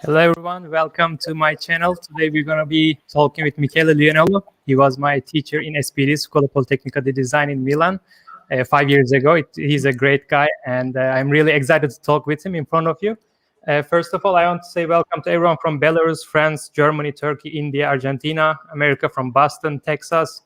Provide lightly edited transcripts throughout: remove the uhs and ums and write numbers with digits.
Hello everyone, welcome to my channel. Today we're going to be talking with Michele Leonello. He was my teacher in SPD, Scuola Politecnica di Design in Milan 5 years ago. He's a great guy and I'm really excited to talk with him in front of you. First of all, I want to say welcome to everyone from Belarus, France, Germany, Turkey, India, Argentina, America, from Boston, Texas,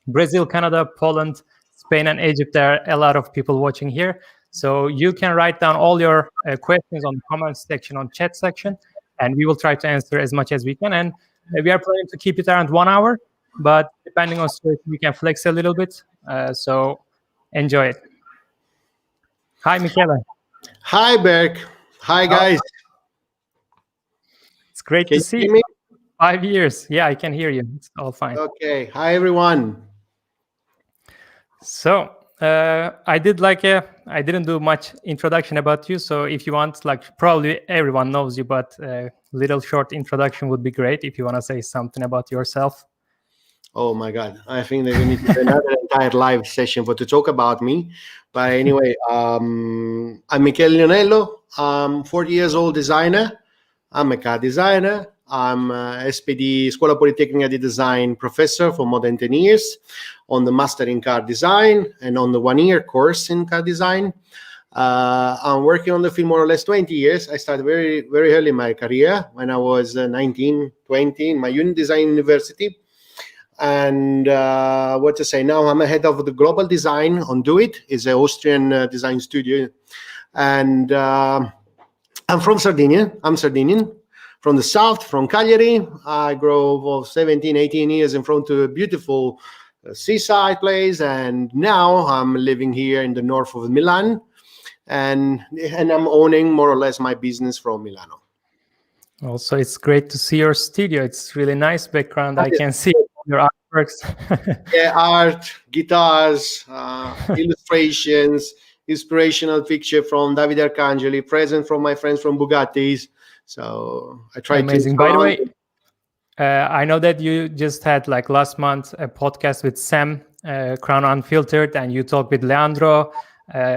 Brazil, Canada, Poland, Spain, and Egypt. There are a lot of people watching here. So you can write down all your questions on the comments section, on chat section, and we will try to answer as much as we can. And we are planning to keep it around 1 hour, but depending on situation, we can flex a little bit. So enjoy it. Hi, Michele. Hi, Berk. Hi, guys. It's great Can to see you hear you. me? 5 years. Yeah, I can hear you. It's all fine. Okay. Hi, everyone. So I didn't do much introduction about you. So if you want, probably everyone knows you, but little short introduction would be great if you want to say something about yourself. Oh my God! I think that we need to do another entire live session to talk about me. But anyway, I'm Michele Leonello. I'm 40 years old designer. I'm a car designer. I'm SPD Scuola Politecnica di Design professor for more than 10 years on the master in car design and on the 1-year course in car design. I'm working on the field more or less 20 years. I started very, very early in my career when I was 19, 20 in my unit design university. And what to say, now I'm a head of the global design on Do It. It's an Austrian design studio. And I'm from Sardinia. I'm Sardinian. From the south, from Cagliari. I grew for 17, 18 years in front of a beautiful seaside place. And now I'm living here in the north of Milan. And I'm owning more or less my business from Milano. Also, it's great to see your studio. It's really nice background. I can see your artworks. Yeah, art, guitars, illustrations, inspirational picture from Davide Arcangeli, present from my friends from Bugatti's. So I try Amazing. to. By the way, I know that you just had last month a podcast with Sam, Crown Unfiltered, and you talked with Leandro.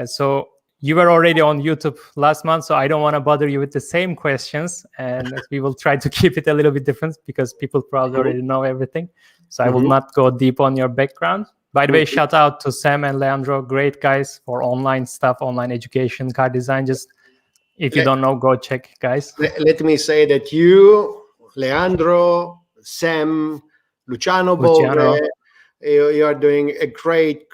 So you were already on YouTube last month, so I don't want to bother you with the same questions, and we will try to keep it a little bit different because people probably already know everything. So I will not go deep on your background. By the way, shout out to Sam and Leandro, great guys for online stuff, online education, car design. Just if you don't know, go check, guys. Let me say that you, Leandro, Sam, Luciano Bove, you are doing a great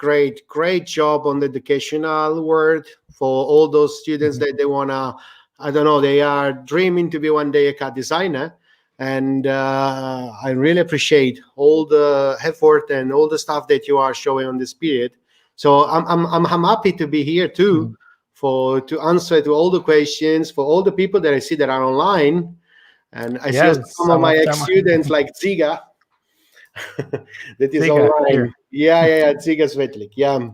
job on the educational world for all those students that they want to, I don't know, they are dreaming to be one day a car designer. And I really appreciate all the effort and all the stuff that you are showing on this period. So I'm happy to be here too, to answer to all the questions for all the people that I see that are online. And I see also some of my ex-students like Ziga. That is Ziga, online. Here. Yeah, Ziga Svetlik. Yeah.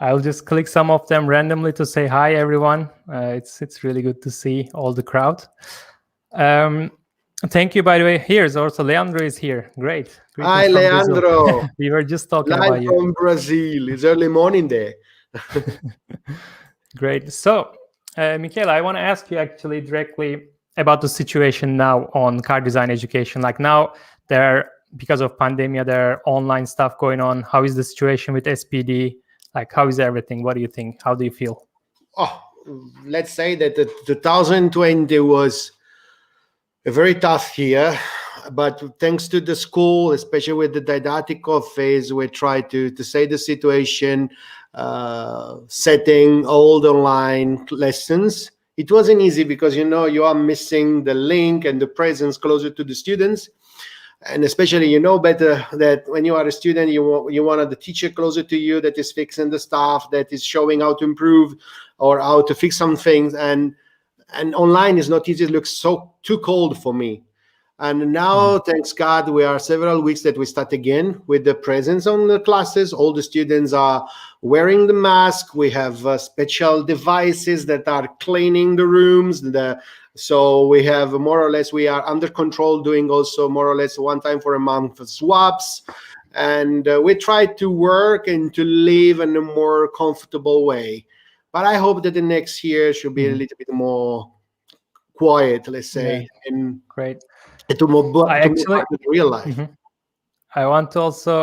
I'll just click some of them randomly to say hi, everyone. It's really good to see all the crowd. Thank you, by the way. Here's also Leandro is here. Great. Hi, Leandro. We were just talking live about you. From Brazil. It's early morning there. Great. So, Michele, I want to ask you actually directly about the situation now on car design education. Now, because of pandemic, there are online stuff going on. How is the situation with SPD? How is everything? What do you think? How do you feel? Oh, let's say that 2020 was a very tough year, but thanks to the school, especially with the didactic phase, we tried to say the situation, setting all the online lessons. It wasn't easy because, you are missing the link and the presence closer to the students. And especially, better that when you are a student, you want the teacher closer to you that is fixing the stuff, that is showing how to improve or how to fix some things. And online is not easy. It looks too cold for me. And now, thanks God, we are several weeks that we start again with the presence on the classes. All the students are wearing the mask. We have special devices that are cleaning the rooms. So we have more or less, we are under control, doing also more or less one time for a month swaps. And we try to work and to live in a more comfortable way. But I hope that the next year should be a little bit more quiet, let's Yeah, say, and great. to move I to move actually, back to the real life. Mhm. I want to also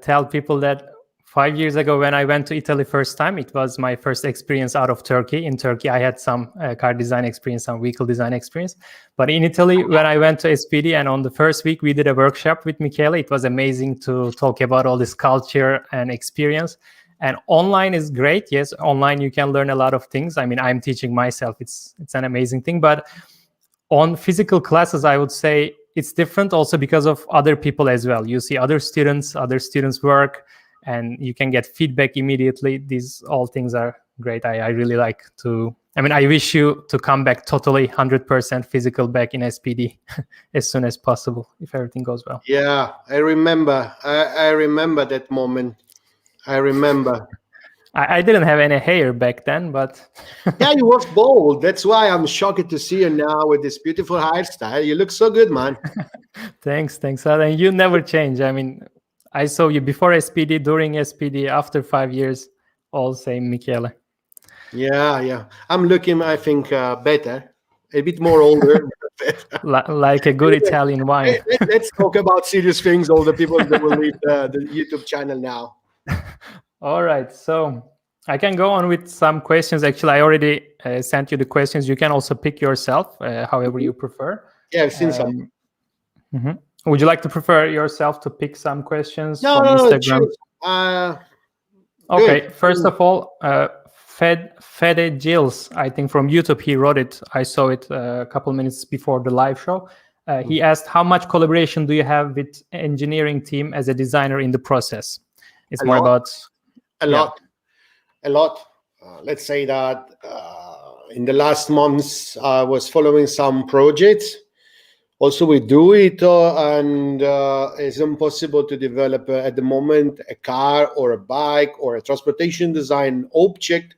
tell people that 5 years ago, when I went to Italy first time, it was my first experience out of Turkey. In Turkey, I had some car design experience, some vehicle design experience. But in Italy, when I went to SPD, and on the first week, we did a workshop with Michele. It was amazing to talk about all this culture and experience. And online is great. Yes, online you can learn a lot of things. I mean, I'm teaching myself. It's an amazing thing. But on physical classes, I would say it's different also because of other people as well. You see other students work, and you can get feedback immediately. These all things are great. I really like to, I mean, I wish you to come back totally 100% physical back in SPD as soon as possible, if everything goes well. Yeah, I remember. I remember that moment. I remember. I didn't have any hair back then, but Yeah, you was bold. That's why I'm shocked to see you now with this beautiful hairstyle. You look so good, man. thanks. And you never change. I mean, I saw you before SPD, during SPD, after 5 years, all same Michele. Yeah. I'm looking, I think, better, a bit more older. Like a good Italian wine. Let's talk about serious things. All the people that will leave the YouTube channel now. All right, so I can go on with some questions. Actually, I already sent you the questions. You can also pick yourself, however you prefer. Yeah, I've seen some. Mhm. Would you like to prefer yourself to pick some questions No, from no, no, Instagram? choose. Okay, Good. first of all, Fede Gilles, I think from YouTube, he wrote it. I saw it a couple minutes before the live show. He asked, how much collaboration do you have with engineering team as a designer in the process? It's A more lot. about... A lot. Let's say that in the last months, I was following some projects. Also, we do it, and it's impossible to develop at the moment a car or a bike or a transportation design object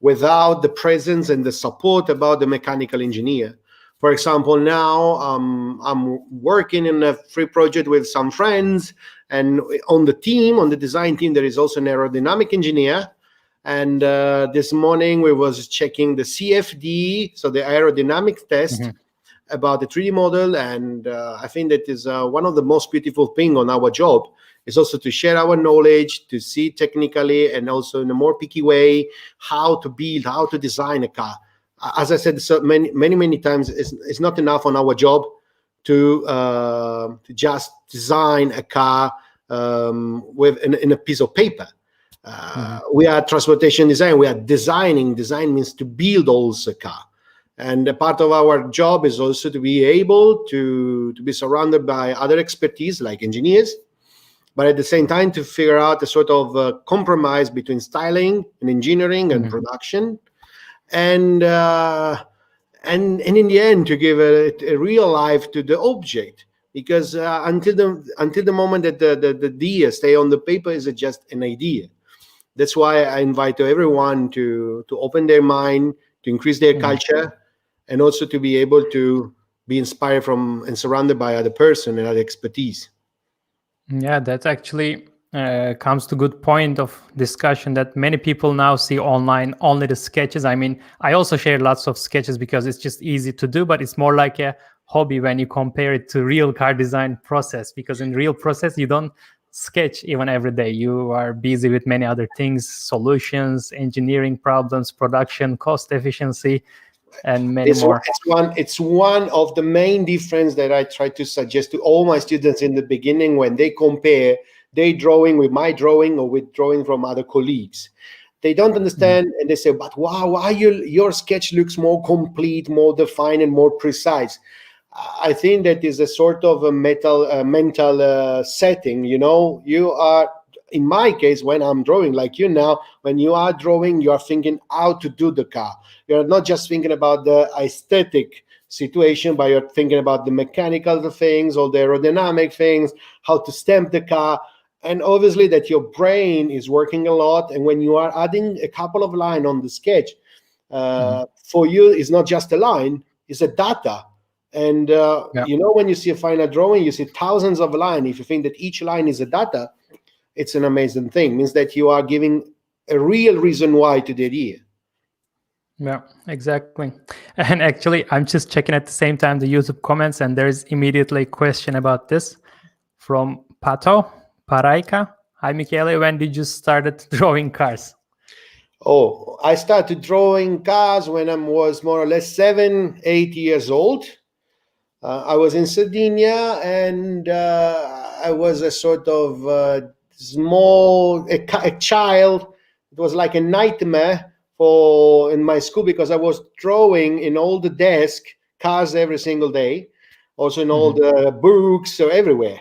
without the presence and the support about the mechanical engineer. For example, now I'm working in a free project with some friends, and on the design team, there is also an aerodynamic engineer. And this morning we was checking the CFD, so the aerodynamic test about the 3D model. And I think that is one of the most beautiful thing on our job is also to share our knowledge, to see technically and also in a more picky way how to build, how to design a car. As I said so many times, it's not enough on our job to just design a car with in a piece of paper. We are transportation design. We are designing. Design means to build also a car. And a part of our job is also to be able to be surrounded by other expertise like engineers, but at the same time to figure out a sort of compromise between styling and engineering and production, and in the end to give a real life to the object. Because until the moment that the idea stay on the paper is just an idea. That's why I invite everyone to open their mind, to increase their culture, and also to be able to be inspired from and surrounded by other person and other expertise. Yeah, that actually comes to good point of discussion that many people now see online only the sketches. I mean, I also share lots of sketches because it's just easy to do, but it's more like a hobby when you compare it to real car design process, because in real process, you don't sketch even every day. You are busy with many other things, solutions, engineering problems, production, cost efficiency, and many more. It's one of the main difference that I try to suggest to all my students in the beginning when they compare their drawing with my drawing or with drawing from other colleagues. They don't understand, and they say, but wow, why your sketch looks more complete, more defined, and more precise. I think that is a sort of a mental setting. You are, in my case, when I'm drawing, like you now, when you are drawing, you are thinking how to do the car. You're not just thinking about the aesthetic situation, but you're thinking about the mechanical things or the aerodynamic things, how to stamp the car. And obviously that your brain is working a lot. And when you are adding a couple of lines on the sketch, for you, it's not just a line, it's a data. And, when you see a final drawing, you see thousands of lines. If you think that each line is a data, it's an amazing thing. It means that you are giving a real reason why to the idea. Yeah, exactly. And actually, I'm just checking at the same time the YouTube comments, and there's immediately a question about this from Pato Paraika. Hi, Michele. When did you started drawing cars? Oh, I started drawing cars when I was more or less 7, 8 years old. I was in Sardinia, and I was a sort of a child. It was like a nightmare for in my school because I was drawing in all the desk cars every single day, also in all the books, so everywhere.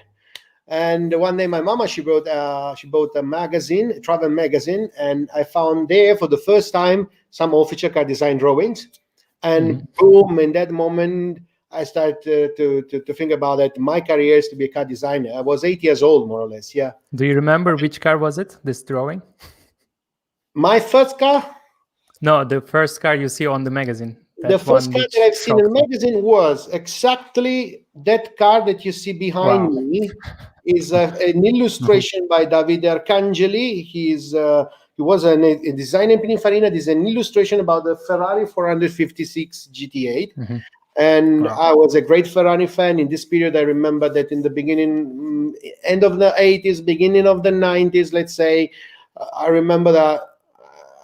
And one day, my mama she bought a magazine, a travel magazine, and I found there for the first time some official car design drawings. And boom! In that moment, I started to think about that. My career is to be a car designer. I was 8 years old, more or less. Yeah. Do you remember which car was it? This drawing? My first car, No, the first car you see on the magazine. the That first one car that which I've seen in shocked the you. magazine was exactly that car that you see behind Wow. me. Is an illustration by Davide Arcangeli. He was a designer in Pininfarina. This is an illustration about the Ferrari 456 GT8. And Wow. I was a great Ferrari fan. In this period, I remember that in the beginning, end of the 80s, beginning of the 90s, let's say, I remember that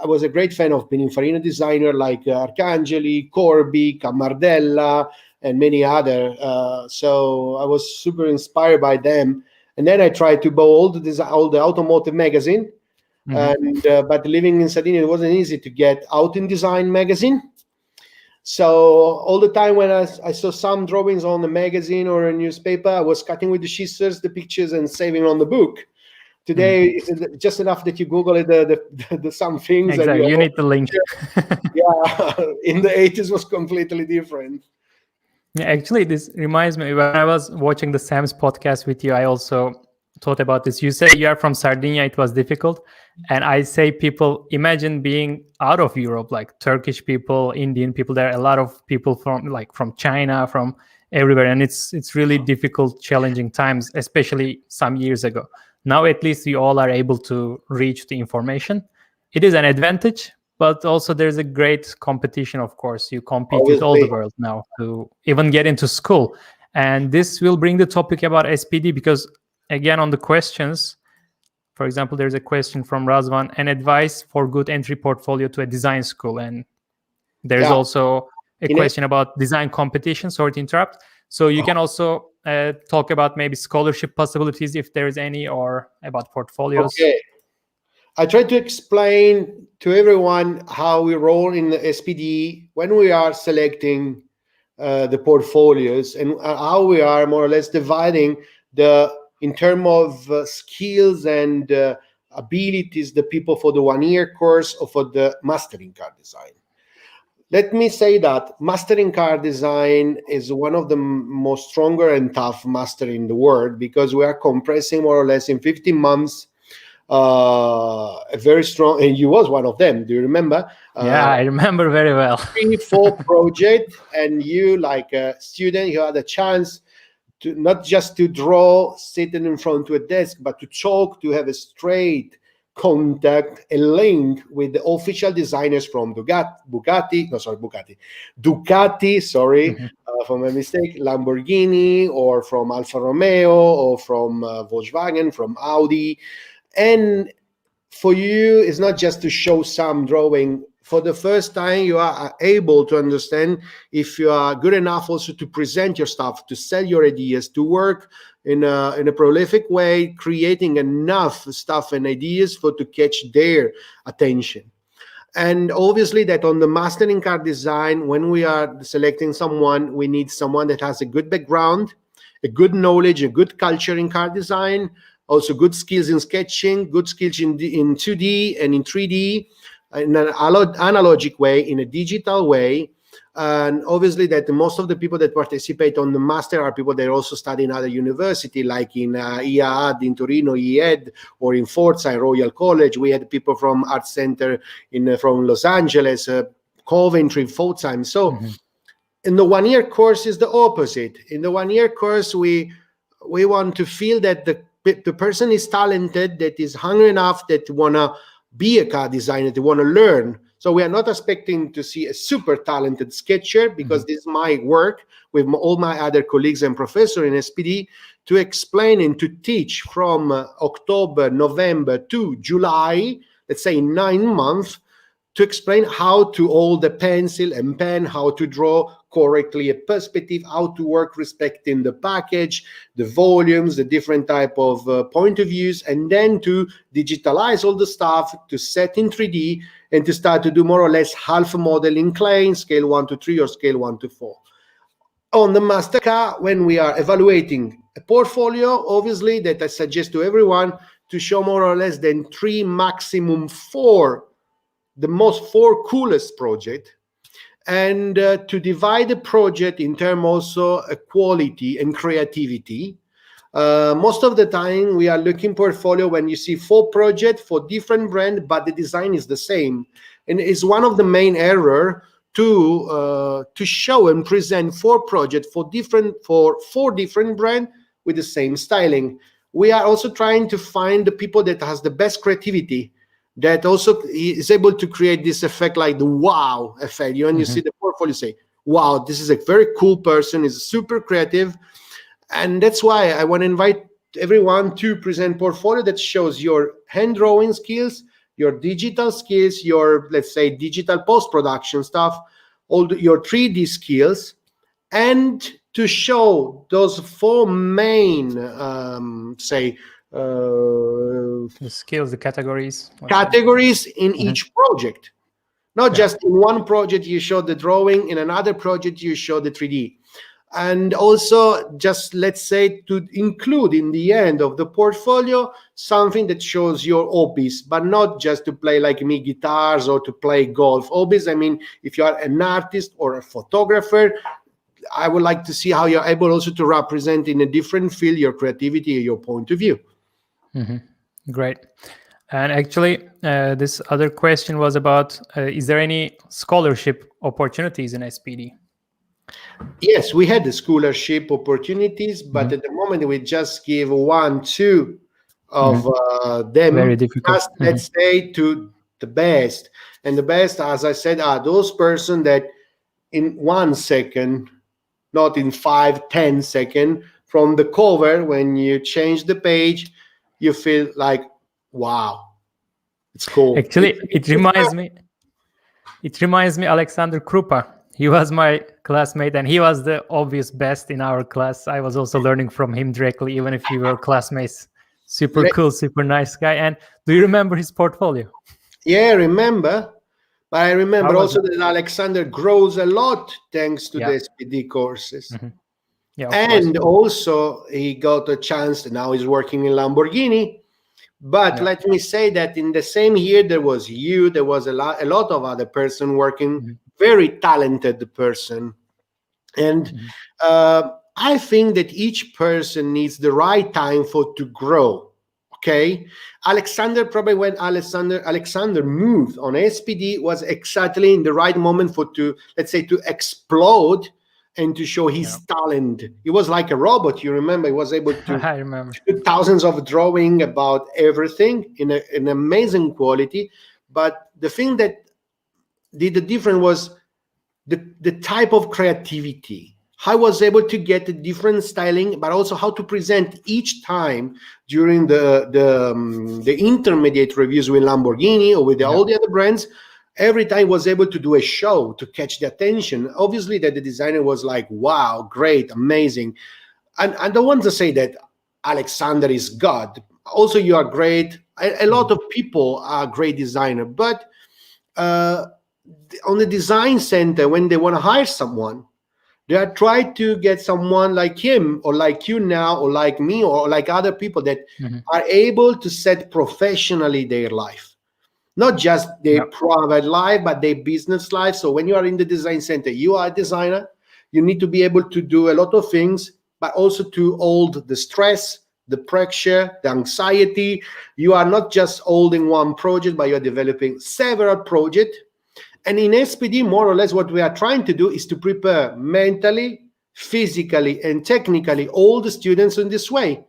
I was a great fan of Pininfarina designer like Arcangeli, Corby, Camardella, and many other. So I was super inspired by them. And then I tried to buy all the automotive magazine. And but living in Sardinia, it wasn't easy to get Out in Design magazine. So all the time when I saw some drawings on the magazine or a newspaper, I was cutting with the scissors the pictures and saving on the book. Today, it's just enough that you Google it, the some things, and Exactly. You need the link. yeah. In the 80s was completely different. Yeah, actually, this reminds me when I was watching the Sam's podcast with you, I also thought about this. You say you are from Sardinia, it was difficult. And I say people imagine being out of Europe, like Turkish people, Indian people. There are a lot of people from China, from everywhere. And it's really difficult, challenging times, especially some years ago. Now at least we all are able to reach the information. It is an advantage, but also there's a great competition. Of course, you compete with all the Obviously, world now to even get into school. And this will bring the topic about SPD, because again, on the questions, for example, there's a question from Razvan: an advice for good entry portfolio to a design school. And there's yeah. also a In it, question about design competition. Sorry to interrupt. So you can also talk about maybe scholarship possibilities if there is any, or about portfolios. okay. I try to explain to everyone how we roll in the SPD when we are selecting the portfolios, and how we are more or less dividing in terms of skills and abilities the people for the 1 year course or for the mastering car design. Let me say that mastering car design is one of the most stronger and tough master in the world, because we are compressing more or less in 15 months a very strong, and you was one of them, do you remember? Yeah, I remember very well. 3, 4 project, and you, like a student, you had a chance to not just to draw sitting in front to a desk, but to talk, to have a straight contact, a link with the official designers from Ducati, sorry, for my mistake, Lamborghini, or from Alfa Romeo, or from Volkswagen, from Audi. And for you, it's not just to show some drawing. For the first time, you are able to understand if you are good enough also to present your stuff, to sell your ideas, to work in a prolific way, creating enough stuff and ideas to catch their attention. And obviously that on the mastering car design, when we are selecting someone, we need someone that has a good background, a good knowledge, a good culture in car design, also good skills in sketching, good skills in 2D and in 3D, in an analogic way, in a digital way. And obviously that most of the people that participate on the master are people that also study in other university, like in IAAD in Torino, IED, or in Forza and Royal College. We had people from Art Center from Los Angeles, Coventry, Pforzheim. So in the 1 year course is the opposite. In the 1 year course, we want to feel that the person is talented, that is hungry enough, that want to be a car designer, they want to learn. So we are not expecting to see a super talented sketcher, because this is my work with all my other colleagues and professors in SPD to explain and to teach from October, November to July, let's say 9 months, to explain how to hold the pencil and pen, how to draw correctly a perspective, how to work respecting the package, the volumes, the different type of point of views, and then to digitalize all the stuff, to set in 3D, and to start to do more or less half a model in clay, scale 1 to 3 or scale 1 to 4. On the Mastercard, when we are evaluating a portfolio, obviously that I suggest to everyone to show more or less than 3, maximum 4, the most 4 coolest project, and to divide the project in terms also quality and creativity. Most of the time we are looking portfolio when you see 4 projects for different brand, but the design is the same, and it's one of the main error to show and present 4 projects for 4 different brand with the same styling. We are also trying to find the people that has the best creativity, that also is able to create this effect, like the wow effect. When you see the portfolio, you say, wow, this is a very cool person, is super creative. And that's why I want to invite everyone to present portfolio that shows your hand drawing skills, your digital skills, your, let's say, digital post-production stuff, your 3D skills, and to show those 4 main, The skills, the categories in each project. Not just in one project you show the drawing, in another project you show the 3D. And also, just let's say, to include in the end of the portfolio something that shows your hobbies, but not just to play like me guitars or to play golf. Hobbies, I mean, if you are an artist or a photographer, I would like to see how you're able also to represent in a different field your creativity and your point of view. Great. And actually, this other question was about, is there any scholarship opportunities in SPD? Yes, we had the scholarship opportunities, but at the moment we just give 1, 2 of them. Very difficult. Just, let's say, to the best. And the best, as I said, are those persons that in 1 second, not in 5, 10 seconds, from the cover, when you change the page, you feel like, wow, it's cool. Actually, it reminds me Alexander Krupa. He was my classmate, and he was the obvious best in our class. I was also learning from him directly, even if we were classmates. Super cool, super nice guy. And do you remember his portfolio? Yeah, I remember. But I remember also that Alexander grows a lot thanks to the SPD courses. Yeah, and also he got a chance, now he's working in Lamborghini. But let me say that in the same year, there was a lot of other person working, very talented person. And I think that each person needs the right time to grow. Okay, Alexander, probably when Alexander moved on SPD, was exactly in the right moment to explode and to show his talent. He was like a robot. You remember, he was able to I remember do thousands of drawing about everything in an amazing quality. But the thing that did the difference was the type of creativity. I was able to get a different styling, but also how to present each time during the intermediate reviews with Lamborghini or with all the other brands. Every time was able to do a show to catch the attention. Obviously, that the designer was like, wow, great, amazing. And I don't want to say that Alexander is God. Also, you are great. A lot of people are great designer, but on the design center, when they want to hire someone, they are trying to get someone like him or like you now or like me or like other people that are able to set professionally their life, not just their private life, but their business life. So when you are in the design center, you are a designer. You need to be able to do a lot of things, but also to hold the stress, the pressure, the anxiety. You are not just holding one project, but you are developing several projects. And in SPD, more or less, what we are trying to do is to prepare mentally, physically, and technically all the students in this way.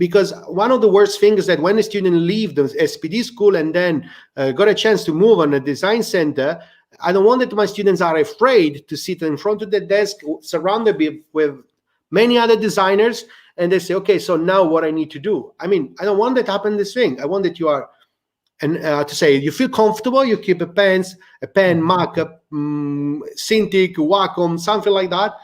Because one of the worst things is that when a student leaves the SPD school and then got a chance to move on a design center, I don't want that my students are afraid to sit in front of the desk surrounded with many other designers, and they say, okay, so now what I need to do? I mean, I don't want that to happen this thing. I want that you are, and to say, you feel comfortable, you keep a pen, markup, Cintiq, Wacom, something like that,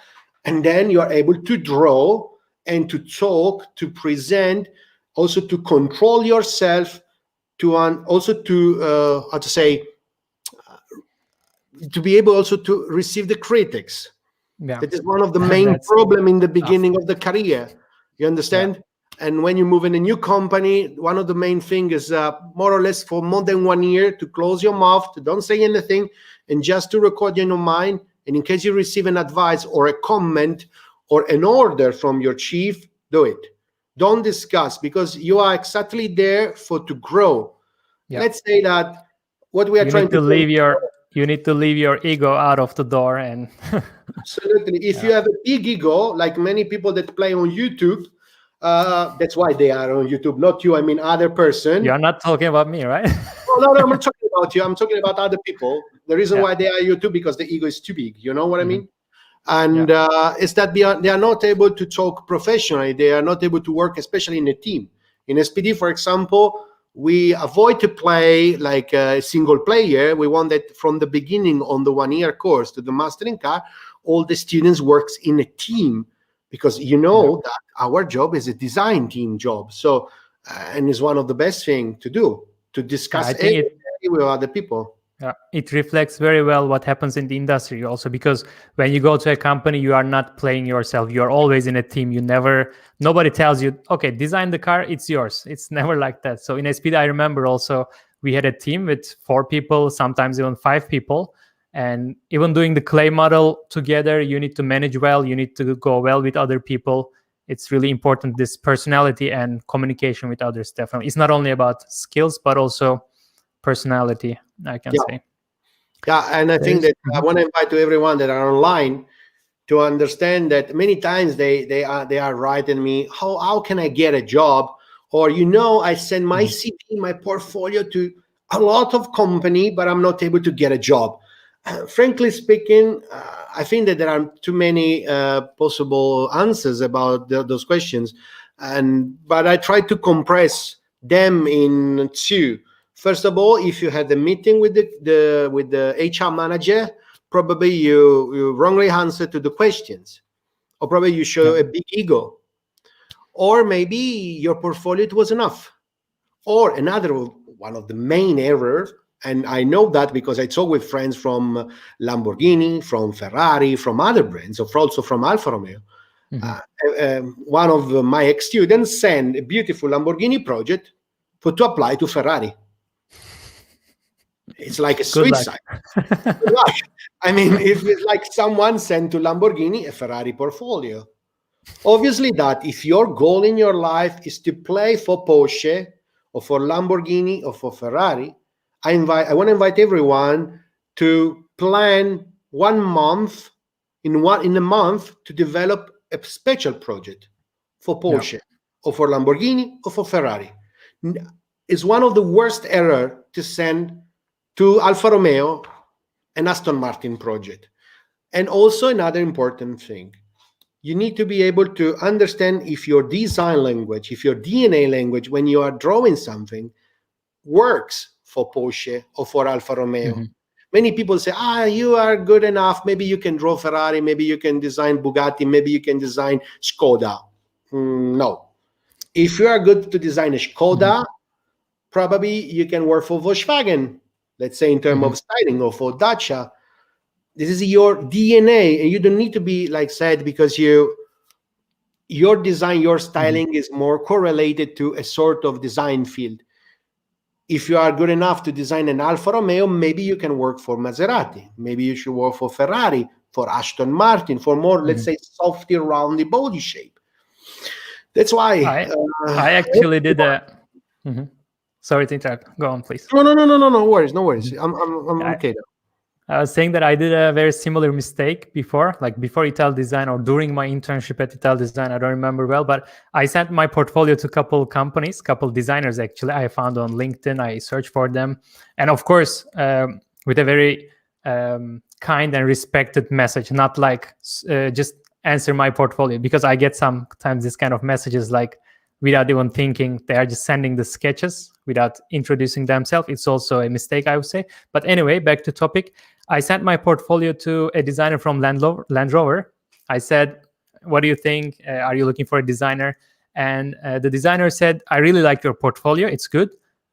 and then you are able to draw and to talk, to present, also to control yourself, also to how to say, to be able also to receive the critics. Yeah. That is one of the main problem in the beginning of the career. You understand? Yeah. And when you move in a new company, one of the main things is more or less for more than 1 year to close your mouth, to don't say anything, and just to record in your mind. And in case you receive an advice or a comment or an order from your chief, do it. Don't discuss, because you are exactly there to grow. Yeah. Let's say that what we are trying to leave you need to leave your ego out of the door. And absolutely. If you have a big ego, like many people that play on YouTube, that's why they are on YouTube, not you. I mean, other person. You're not talking about me, right? No, I'm not talking about you. I'm talking about other people. The reason why they are YouTube, because the ego is too big. You know what I mean? And it's that they are not able to talk professionally. They are not able to work, especially in a team. In SPD, for example, we avoid to play like a single player. We want that from the beginning on the 1 year course to the mastering card, all the students works in a team, because that our job is a design team job. So, and it's one of the best things to do, to discuss with other people. Yeah, it reflects very well what happens in the industry also, because when you go to a company, you are not playing yourself. You're always in a team. Nobody tells you, okay, design the car, it's yours. It's never like that. So in SPD, I remember also we had a team with 4 people, sometimes even 5 people. And even doing the clay model together, you need to manage well. You need to go well with other people. It's really important, this personality and communication with others, definitely. It's not only about skills, but also personality, I can say. Yeah, and I think that I want to invite to everyone that are online to understand that many times they are writing me, how can I get a job? Or I send my CV, my portfolio to a lot of company, but I'm not able to get a job. Frankly speaking, I think that there are too many possible answers about those questions, but I try to compress them in 2. First of all, if you had a meeting with the HR manager, probably you wrongly answer to the questions, or probably you show a big ego, or maybe your portfolio it was enough. Or another one of the main errors, and I know that because I talk with friends from Lamborghini, from Ferrari, from other brands, or also from Alfa Romeo. One of my ex-students sent a beautiful Lamborghini project to apply to Ferrari. It's like a suicide. Good luck. I mean, if it's like someone sent to Lamborghini a Ferrari portfolio. Obviously that if your goal in your life is to play for Porsche or for Lamborghini or for Ferrari, I want to invite everyone to plan 1 month, in a month, to develop a special project for Porsche or for Lamborghini or for Ferrari. It's one of the worst errors to send to Alfa Romeo and Aston Martin project. And also another important thing, you need to be able to understand if your design language, if your DNA language, when you are drawing something, works for Porsche or for Alfa Romeo. Many people say, you are good enough. Maybe you can draw Ferrari. Maybe you can design Bugatti. Maybe you can design Skoda. No. If you are good to design a Skoda, probably you can work for Volkswagen, let's say in terms of styling, or for Dacia. This is your DNA, and you don't need to be like said, because your design, your styling is more correlated to a sort of design field. If you are good enough to design an Alfa Romeo, maybe you can work for Maserati. Maybe you should work for Ferrari, for Aston Martin, for more, let's say, softer, roundy body shape. That's why I actually did that. Sorry to interrupt. Go on, please. No worries. I'm okay. I was saying that I did a very similar mistake before, like before Ital Design or during my internship at Ital Design. I don't remember well, but I sent my portfolio to a couple companies, couple designers actually. I found on LinkedIn. I searched for them, and of course, with a very kind and respected message, not like just answer my portfolio, because I get sometimes this kind of messages like without even thinking, they are just sending the sketches without introducing themselves. It's also a mistake, I would say. But anyway, back to topic. I sent my portfolio to a designer from Land Rover. I said, what do you think? Are you looking for a designer? And the designer said, I really like your portfolio. It's good.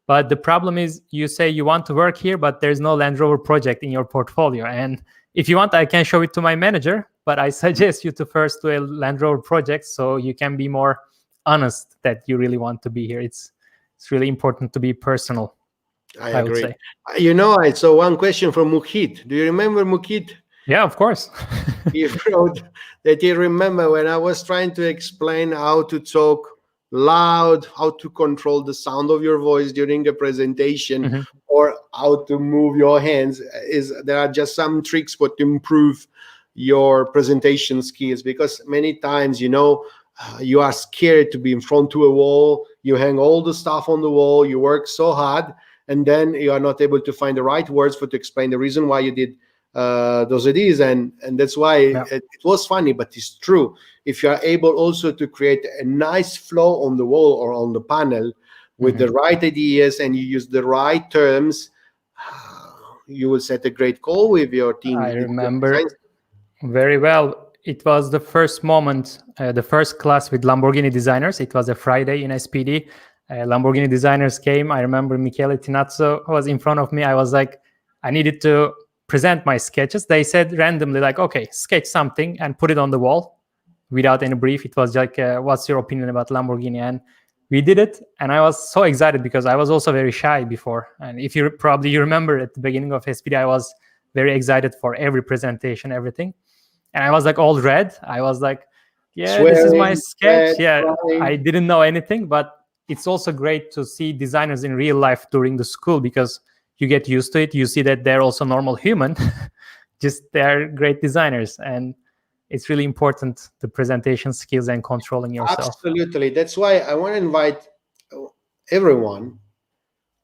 But the problem is you say you want to work here, but there's no Land Rover project in your portfolio. And if you want, I can show it to my manager, but I suggest you to first do a Land Rover project so you can be more honest that you really want to be here. It's really important to be personal. I would agree. say. I saw one question from Mukhit. Do you remember Mukhit? Yeah, of course. He wrote that he remember when I was trying to explain how to talk loud, how to control the sound of your voice during a presentation, or how to move your hands. There are just some tricks to improve your presentation skills, because many times, you are scared to be in front to a wall. You hang all the stuff on the wall. You work so hard, and then you are not able to find the right words to explain the reason why you did those ideas, and that's why it was funny, but it's true. If you are able also to create a nice flow on the wall or on the panel with the right ideas, and you use the right terms, you will set a great call with your team. I remember very well. It was the first moment, the first class with Lamborghini designers. It was a Friday in SPD. Lamborghini designers came. I remember Michele Tinazzo was in front of me. I was like, I needed to present my sketches. They said randomly, like, okay, sketch something and put it on the wall without any brief. It was like, what's your opinion about Lamborghini? And we did it. And I was so excited because I was also very shy before. And if you remember at the beginning of SPD, I was very excited for every presentation, everything. And I was like all red. I was like, yeah, swearing, this is my sketch. I didn't know anything, but it's also great to see designers in real life during the school, because you get used to it. You see that they're also normal human, just they're great designers. And it's really important, the presentation skills and controlling yourself. Absolutely. That's why I want to invite everyone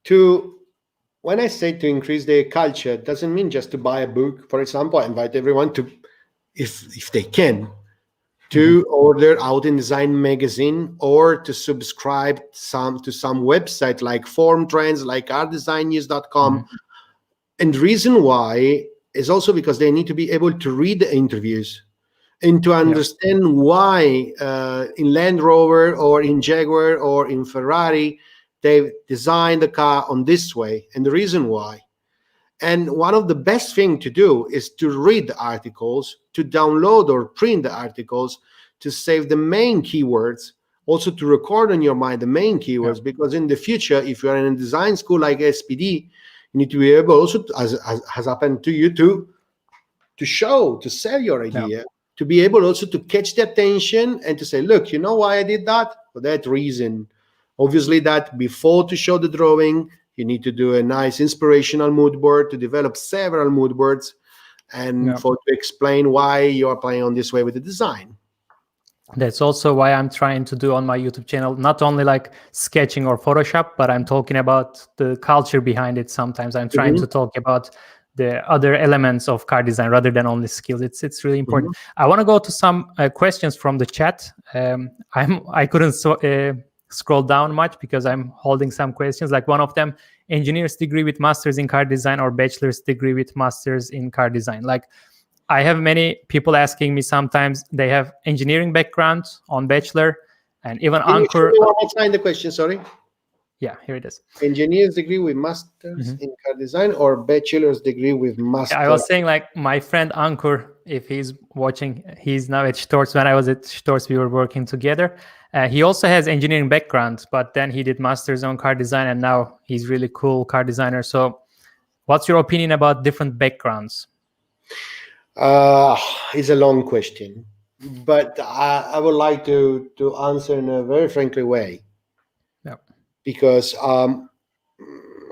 to, when I say to increase their culture, it doesn't mean just to buy a book. For example, I invite everyone to, if they can, to order Out in Design magazine, or to subscribe to some website like Form Trends, like artdesignnews.com. And the reason why is also because they need to be able to read the interviews and to understand why in Land Rover or in Jaguar or in Ferrari, they've designed the car on this way, and the reason why. And one of the best things to do is to read the articles, to download or print the articles, to save the main keywords, also to record in your mind the main keywords, because in the future, if you're in a design school like SPD, you need to be able also, as has happened to you, to sell your idea, to be able also to catch the attention and to say, look, you know why I did that? For that reason. Obviously, that before to show the drawing, you need to do a nice inspirational mood board, to develop several mood boards, and to explain why you are playing on this way with the design. That's also why I'm trying to do on my YouTube channel, not only like sketching or Photoshop, but I'm talking about the culture behind it. Sometimes I'm trying to talk about the other elements of car design rather than only skills. It's really important. I want to go to some questions from the chat. I couldn't scroll down much because I'm holding some questions. Like one of them, engineer's degree with master's in car design or bachelor's degree with master's in car design. Like I have many people asking me sometimes they have engineering background on bachelor, and even Ankur. Find the question, sorry. Yeah, here it is. Engineer's degree with master's in car design or bachelor's degree with master. I was saying, like, my friend Ankur, if he's watching, he's now at Storz. When I was at Storz, we were working together. He also has engineering background, but then he did master's on car design, and now he's really cool car designer. So what's your opinion about different backgrounds? It's a long question, but I would like to answer in a very frankly way. Yeah. Because I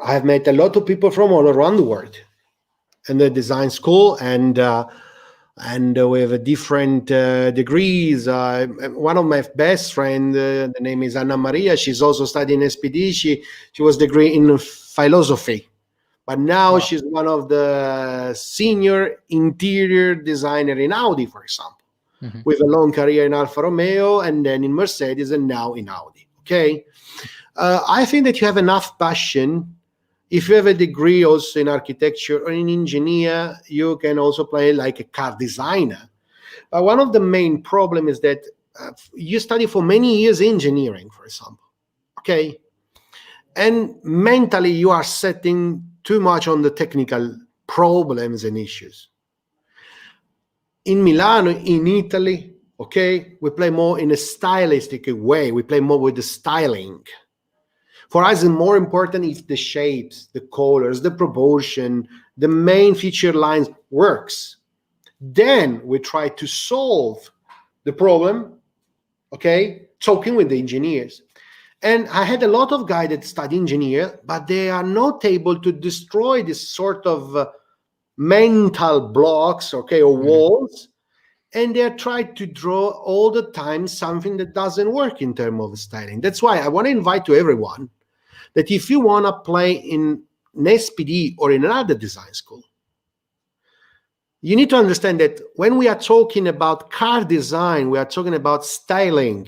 have met a lot of people from all around the world. in the design school, and we have a different degrees. One of my best friend, the name is Anna Maria. She's also studying SPD. She was degree in philosophy, but now Wow. she's one of the senior interior designer in Audi, for example, with a long career in Alfa Romeo and then in Mercedes and now in Audi. Okay, I think that you have enough passion. If you have a degree also in architecture or in engineer, you can also play like a car designer. One of the main problem is that you study for many years engineering, for example, okay? And mentally you are setting too much on the technical problems and issues. In Milano, in Italy, okay, we play more in a stylistic way. We play more with the styling. For us, it's more important if the shapes, the colors, the proportion, the main feature lines works. Then we try to solve the problem, okay, talking with the engineers. And I had a lot of guys that study engineer, but they are not able to destroy this sort of mental blocks, okay, or walls. And they're trying to draw all the time something that doesn't work in terms of styling. That's why I want to invite to everyone that if you want to play in an SPD or in another design school, you need to understand that when we are talking about car design, we are talking about styling,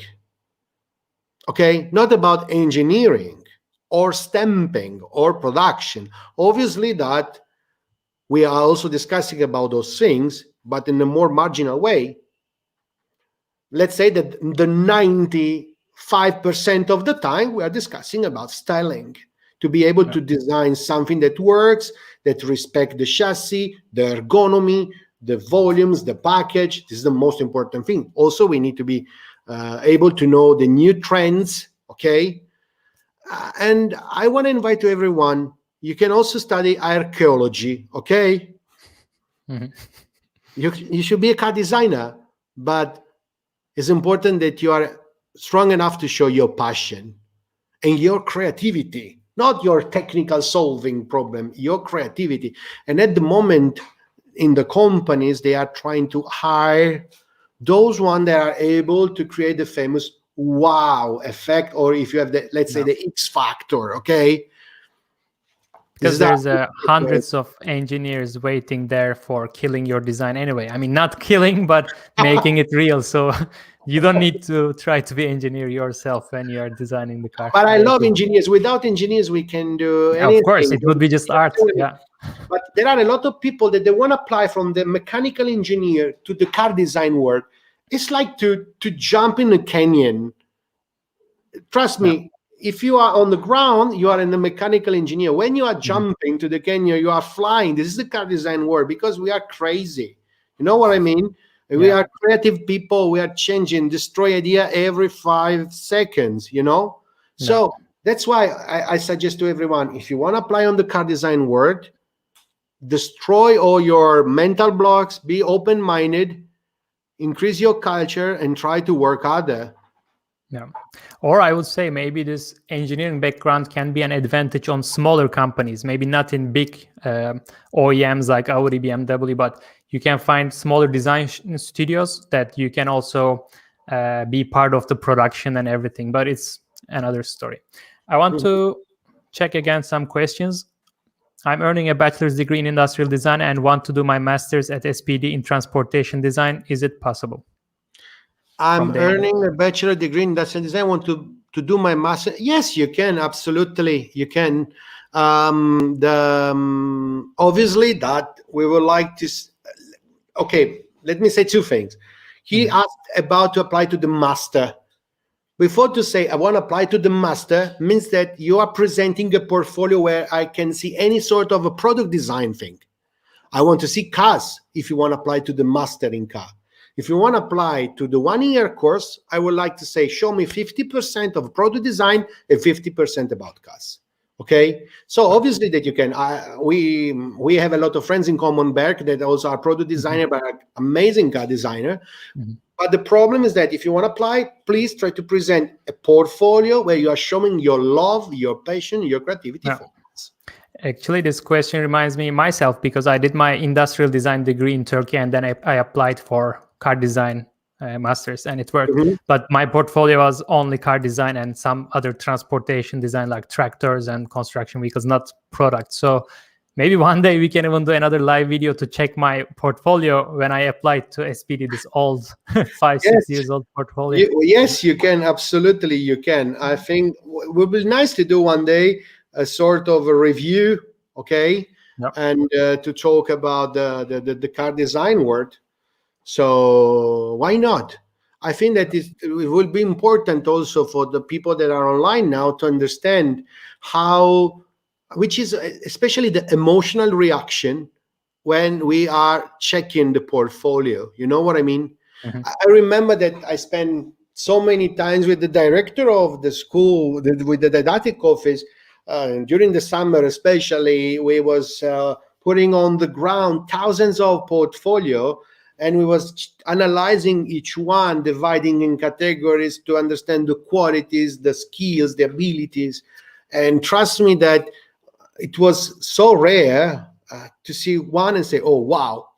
okay? Not about engineering or stamping or production. Obviously that we are also discussing about those things, but in a more marginal way. Let's say that the 95% of the time we are discussing about styling, to be able to design something that works, that respect the chassis, the ergonomy, the volumes, the package. This is the most important thing. Also, we need to be able to know the new trends, okay? And I want to invite to everyone, you can also study archaeology, okay? You should be a car designer, but it's important that you are strong enough to show your passion and your creativity, not your technical solving problem, your creativity. And at the moment in the companies, they are trying to hire those ones that are able to create the famous wow effect, or if you have the, let's say, the X factor, okay? Because there's hundreds of engineers waiting there for killing your design anyway. I mean, not killing, but making it real. So you don't need to try to be engineer yourself when you are designing the car. But I love engineers. Without engineers, we can do Yeah, anything. of course, it would be just art. Yeah. But there are a lot of people that they want to apply from the mechanical engineer to the car design world. It's like to jump in a canyon. Trust me, if you are on the ground, you are in the mechanical engineer. When you are jumping to the canyon, you are flying. This is the car design world because we are crazy. You know what I mean? We are creative people. We are changing, destroy idea every 5 seconds, you know? So that's why I suggest to everyone, if you want to apply on the car design world, destroy all your mental blocks, be open-minded, increase your culture, and try to work harder. Yeah. Or I would say maybe this engineering background can be an advantage on smaller companies, maybe not in big OEMs like Audi, BMW, but you can find smaller design studios that you can also be part of the production and everything, but it's another story. I want to check again some questions. I'm earning a bachelor's degree in industrial design and want to do my master's at SPD in transportation design. Is it possible? I'm earning a bachelor degree in industrial design. I want to do my master. Yes, you can. Absolutely, you can. Obviously, that we would like to. Okay, let me say 2 things. He asked about to apply to the master. Before to say I want to apply to the master means that you are presenting a portfolio where I can see any sort of a product design thing. I want to see cars if you want to apply to the master in car. If you want to apply to the 1-year course, I would like to say, show me 50% of product design and 50% about cars. Okay, so obviously that you can. We have a lot of friends in common, Berk, that also are product designer, but are amazing car designer. But the problem is that if you want to apply, please try to present a portfolio where you are showing your love, your passion, your creativity for us. Actually, this question reminds me myself because I did my industrial design degree in Turkey and then I applied for car design masters and it worked. Mhm. But my portfolio was only car design and some other transportation design like tractors and construction vehicles, not products. So maybe one day we can even do another live video to check my portfolio when I applied to SPD, this old five, Yes, 6 years old portfolio. yes, you can. Absolutely, you can. I think it would be nice to do one day a sort of a review, okay, Yep. and to talk about the car design world. So why not? I think that it will be important also for the people that are online now to understand how, which is especially the emotional reaction when we are checking the portfolio. You know what I mean? Mhm. I remember that I spent so many times with the director of the school, with the didactic office, during the summer especially. We was putting on the ground thousands of portfolio, and we was analyzing each one, dividing in categories to understand the qualities, the skills, the abilities. And trust me that it was so rare to see one and say, "Oh, wow!"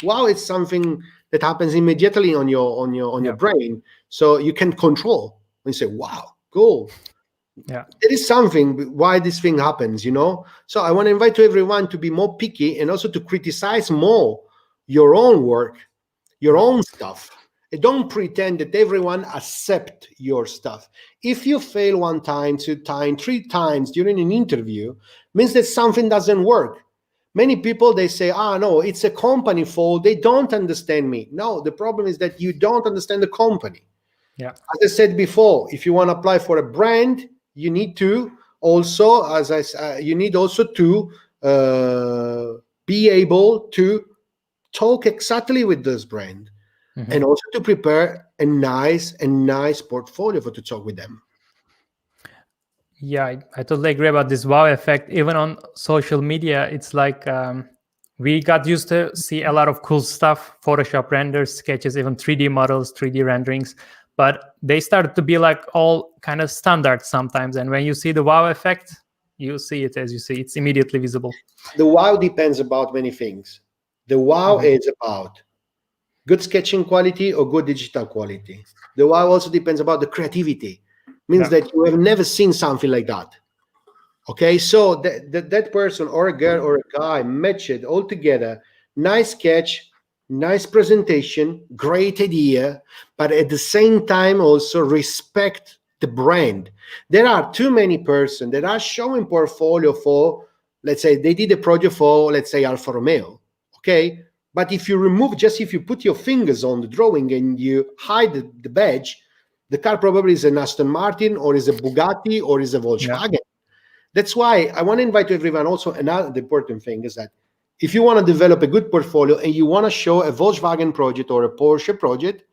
Wow, it's something that happens immediately on your Yeah. brain, so you can control. And you say, "Wow, cool." Yeah. There is something why this thing happens. So I want to invite to everyone to be more picky and also to criticize more your own work, your Yeah. own stuff. And don't pretend that everyone accept your stuff. If you fail one time, two times, three times during an interview, means that something doesn't work. Many people, they say, no, it's a company fault. They don't understand me. No, the problem is that you don't understand the company. Yeah. As I said before, if you want to apply for a brand, you need to also, you need also to be able to talk exactly with this brand, Mhm. and also to prepare a nice portfolio for to talk with them. Yeah, I totally agree about this wow effect. Even on social media, it's like we got used to see a lot of cool stuff, Photoshop renders, sketches, even 3D models, 3D renderings, but they started to be like all kind of standard sometimes. And when you see the wow effect, you see it as you see, it's immediately visible. The wow depends about many things. The wow Mhm. is about good sketching quality or good digital quality. The wow also depends about the creativity. Means Yeah. that you have never seen something like that. Okay, so that person or a girl or a guy match it all together. Nice sketch, nice presentation, great idea, but at the same time also respect the brand. There are too many persons that are showing portfolio for, let's say, they did a project for, let's say, Alfa Romeo. Okay, but if you put your fingers on the drawing and you hide the badge, the car probably is an Aston Martin or is a Bugatti or is a Yeah. Volkswagen. That's why I want to invite everyone also. Another important thing is that if you want to develop a good portfolio and you want to show a Volkswagen project or a Porsche project,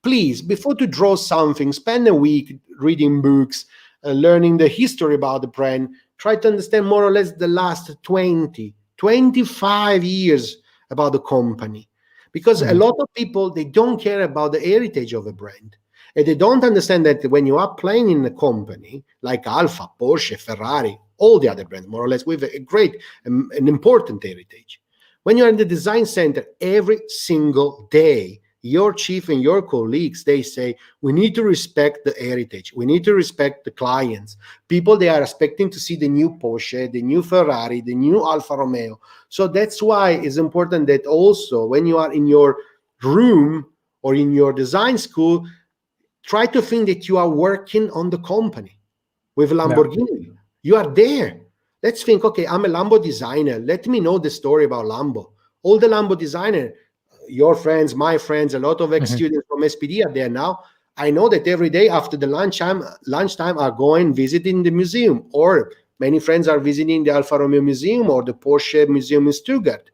please, before to draw something, spend a week reading books, learning the history about the brand. Try to understand more or less the last 20, 25 years about the company. Because a Mhm. lot of people, they don't care about the heritage of a brand. And they don't understand that when you are playing in a company like Alfa, Porsche, Ferrari, all the other brands, more or less, with a great, an important heritage. When you're in the design center every single day, your chief and your colleagues, they say, we need to respect the heritage. We need to respect the clients. People, they are expecting to see the new Porsche, the new Ferrari, the new Alfa Romeo. So that's why it's important that also when you are in your room or in your design school, try to think that you are working on the company with Yeah. Lamborghini. You are there. Let's think, okay, I'm a Lambo designer. Let me know the story about Lambo. All the Lambo designer, your friends, my friends, a lot of Mhm. ex-students from SPD are there now. I know that every day after the lunchtime are going visiting the museum, or many friends are visiting the Alfa Romeo Museum or the Porsche Museum in Stuttgart.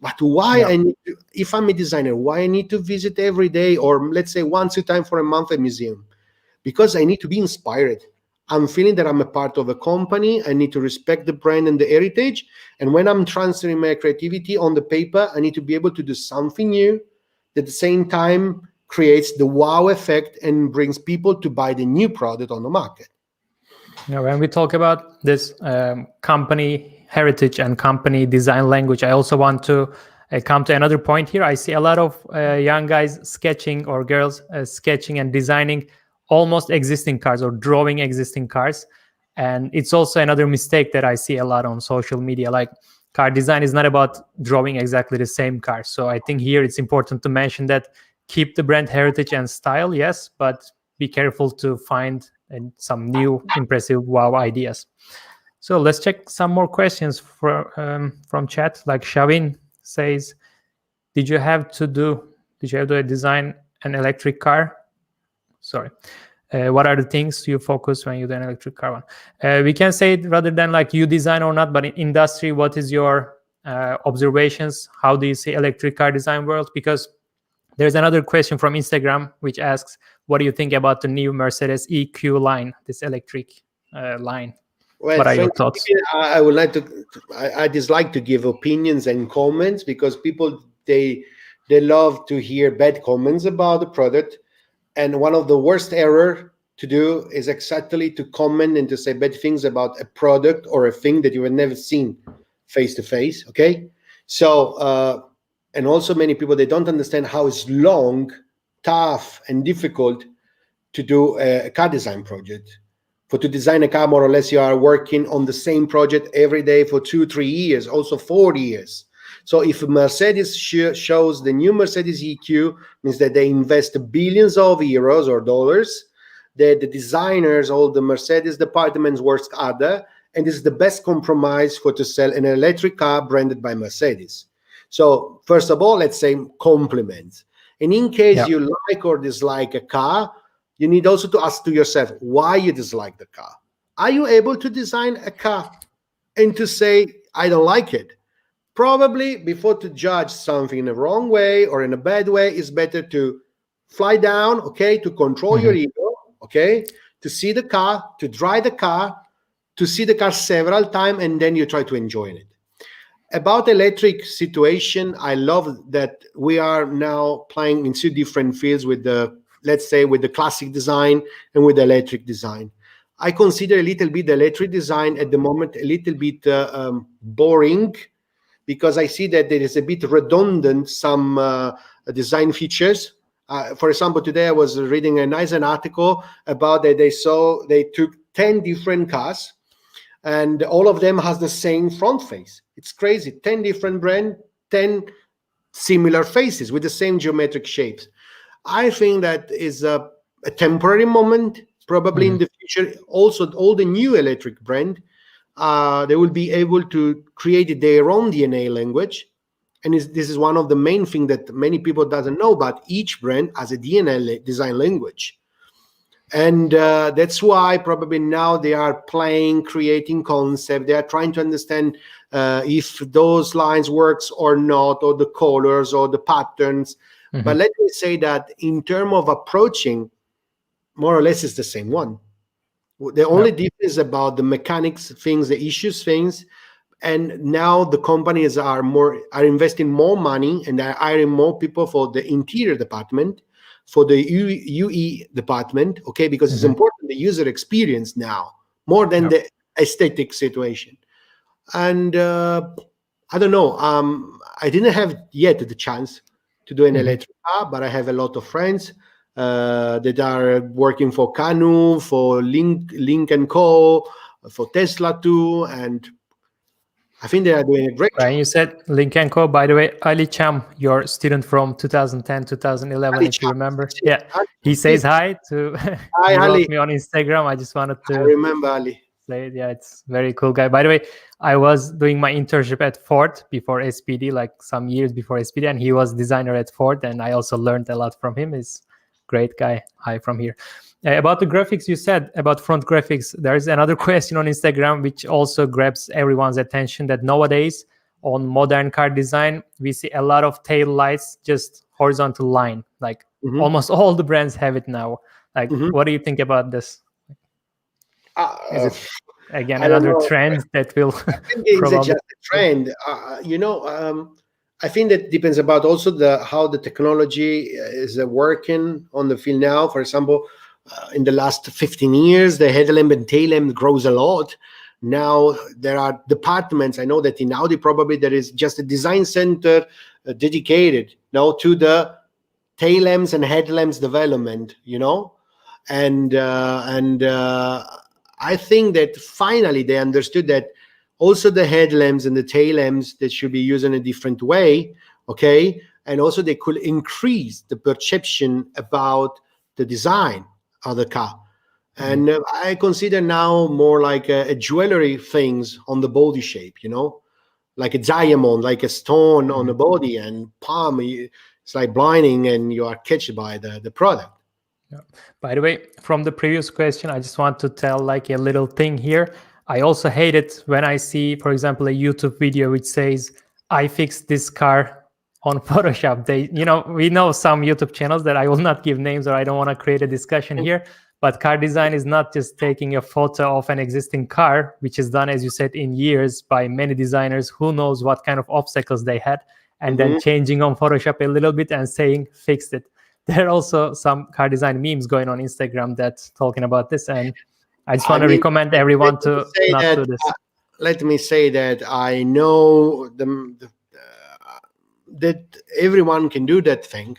But why Yeah. if I'm a designer, why I need to visit every day or let's say once a time for a month a museum? Because I need to be inspired. I'm feeling that I'm a part of a company. I need to respect the brand and the heritage. And when I'm transferring my creativity on the paper, I need to be able to do something new that at the same time creates the wow effect and brings people to buy the new product on the market. When we talk about this company heritage and company design language, I also want to come to another point here. I see a lot of young guys sketching or girls sketching and designing almost existing cars or drawing existing cars. And it's also another mistake that I see a lot on social media. Like, car design is not about drawing exactly the same car. So I think here it's important to mention that keep the brand heritage and style, yes, but be careful to find some new impressive wow ideas. So let's check some more questions from chat. Like Shavin says, did you have to design an electric car? Sorry. What are the things you focus when you do an electric car one? We can say it rather than like you design or not, but in industry, what is your observations? How do you see electric car design world? Because there's another question from Instagram which asks, what do you think about the new Mercedes EQ line, this electric line? Well, What are your frankly, thoughts? I would like to. I dislike to give opinions and comments because people they love to hear bad comments about the product, and one of the worst error to do is exactly to comment and to say bad things about a product or a thing that you have never seen face to face. Okay, so and also many people they don't understand how it's long, tough, and difficult to do a car design project. For to design a car, more or less, you are working on the same project every day for 2-3 years, also 4 years. So if Mercedes shows the new Mercedes EQ, means that they invest billions of euros or dollars, that the designers, all the Mercedes departments works harder, and this is the best compromise for to sell an electric car branded by Mercedes. So first of all, let's say compliments. And in case you like or dislike a car, you need also to ask to yourself why you dislike the car. Are you able to design a car and to say, I don't like it? Probably before to judge something in a wrong way or in a bad way, it's better to fly down, okay, to control your ego, okay, to see the car, to drive the car, to see the car several times, and then you try to enjoy it. About electric situation, I love that we are now playing in two different fields with the, let's say, with the classic design and with the electric design. I consider a little bit the electric design at the moment a little bit boring, because I see that there is a bit redundant some design features. For example, today I was reading a nice article about that they took 10 different cars and all of them has the same front face. It's crazy. 10 different brands, 10 similar faces with the same geometric shapes. I think that is a temporary moment. Probably in the future, also all the new electric brand, they will be able to create their own DNA language. And this is one of the main things that many people doesn't know about. Each brand has a DNA design language. And that's why probably now they are playing, creating concept. They are trying to understand if those lines works or not, or the colors or the patterns. But let me say that in terms of approaching, more or less it's the same one. The only difference about the mechanics things, the issues things, and now the companies are investing more money and are hiring more people for the interior department, for the UE department, okay, because it's important the user experience now more than the aesthetic situation. And I don't know, I didn't have yet the chance to do an electric car, but I have a lot of friends that are working for Canu, for Link and Co, for Tesla too, and I think they are doing a great job. And you said Link and Co. By the way, Ali Cham, your student from 2010, 2011, Ali if Cham, you remember. yes. Yeah, he says hi to. Hi, he wrote Ali. me on Instagram. I just wanted to. I remember Ali. Say, yeah, it's very cool guy. By the way, I was doing my internship at Ford before SPD, like some years before SPD, and he was designer at Ford, and I also learned a lot from him. He's great guy. Hi from here. About the graphics, you said about front graphics, there's another question on Instagram which also grabs everyone's attention, that nowadays on modern car design we see a lot of tail lights just horizontal line, like almost all the brands have it now. Like what do you think about this? Is it again another trend that will I think it's probably... just a trend. I think that depends about also how the technology is working on the field now. For example, in the last 15 years, the headlamp and tail lamp grows a lot. Now there are departments. I know that in Audi probably there is just a design center dedicated now to the tail lamps and headlamps development, and I think that finally they understood that also the headlamps and the tail lamps that should be used in a different way, okay, and also they could increase the perception about the design of the car. And I consider now more like a jewelry things on the body shape, like a diamond, like a stone on the body, and palm. It's like blinding, and you are catched by the product. Yeah. By the way, from the previous question, I just want to tell like a little thing here. I also hate it when I see, for example, a YouTube video which says, "I fixed this car on Photoshop." We know some YouTube channels that I will not give names, or I don't want to create a discussion here. But car design is not just taking a photo of an existing car, which is done, as you said, in years by many designers who knows what kind of obstacles they had, and then changing on Photoshop a little bit and saying, fixed it. There are also some car design memes going on Instagram that's talking about this. And I just want to recommend everyone to not do this. Let me say that I know that everyone can do that thing,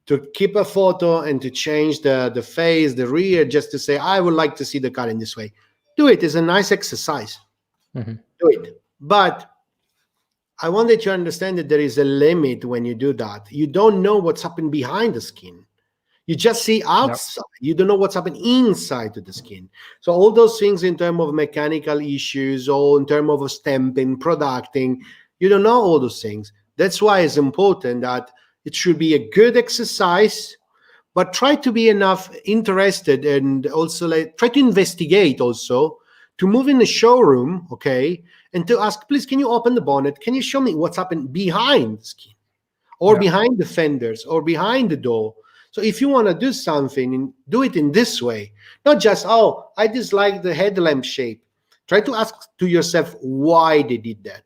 to keep a photo and to change the face, the rear, just to say, I would like to see the car in this way. Do it. It's a nice exercise. Do it. But I wanted to understand that there is a limit when you do that. You don't know what's happened behind the skin. You just see outside. You don't know what's happened inside to the skin. So all those things in terms of mechanical issues or in terms of stamping, producting, you don't know all those things. That's why it's important that it should be a good exercise, but try to be enough interested, and also try to investigate also, to move in the showroom, okay, and to ask, please, can you open the bonnet? Can you show me what's happened behind the skin, or behind the fenders, or behind the door? So if you want to do something, do it in this way, not just, oh, I dislike the headlamp shape. Try to ask to yourself why they did that.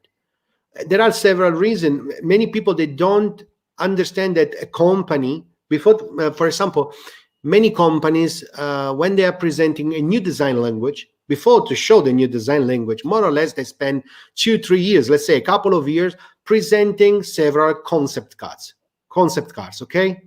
There are several reasons. Many people, they don't understand that a company, before, for example, many companies, when they are presenting a new design language, before to show the new design language, more or less they spend 2-3 years, let's say a couple of years, presenting several concept cars, okay?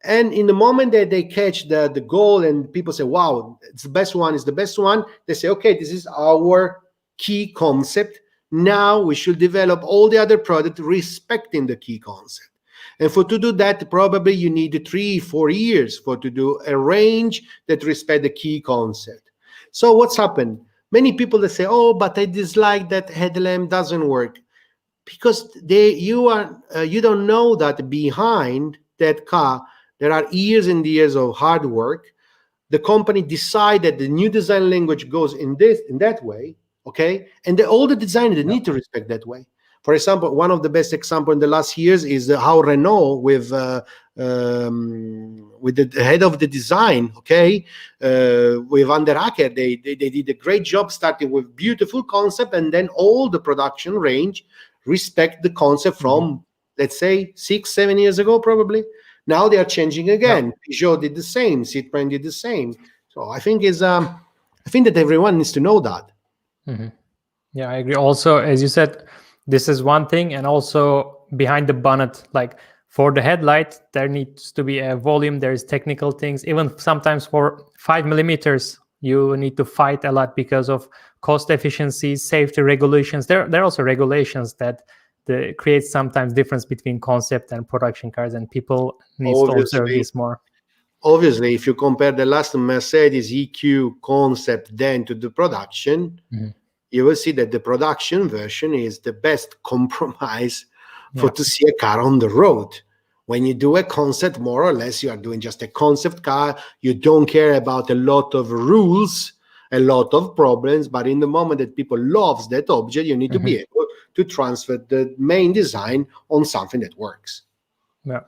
And in the moment that they catch the goal and people say, wow, it's the best one, they say, okay, this is our key concept. Now we should develop all the other products respecting the key concept. And to do that, probably you need 3-4 years to do a range that respect the key concept. So what's happened? Many people that say, oh, but I dislike that headlamp doesn't work. Because you don't know that behind that car, there are years and years of hard work. The company decided the new design language goes in that way, okay? And all the designers need to respect that way. For example, one of the best examples in the last years is how Renault, with the head of the design, okay, with Underaker, they did a great job, starting with beautiful concept, and then all the production range respect the concept from, let's say, 6-7 years ago, probably. Now they are changing again. Peugeot did the same. Citroën did the same. So I think that everyone needs to know that. Yeah, I agree. Also, as you said, this is one thing, and also behind the bonnet, like for the headlight, there needs to be a volume. There's technical things. Even sometimes for 5 millimeters, you need to fight a lot because of cost efficiency, safety regulations. There are also regulations that create sometimes difference between concept and production cars, and people need to observe this more. Obviously, if you compare the last Mercedes EQ concept then to the production, you will see that the production version is the best compromise to see a car on the road. When you do a concept, more or less, you are doing just a concept car. You don't care about a lot of rules, a lot of problems. But in the moment that people loves that object, you need to be able to transfer the main design on something that works. Yeah.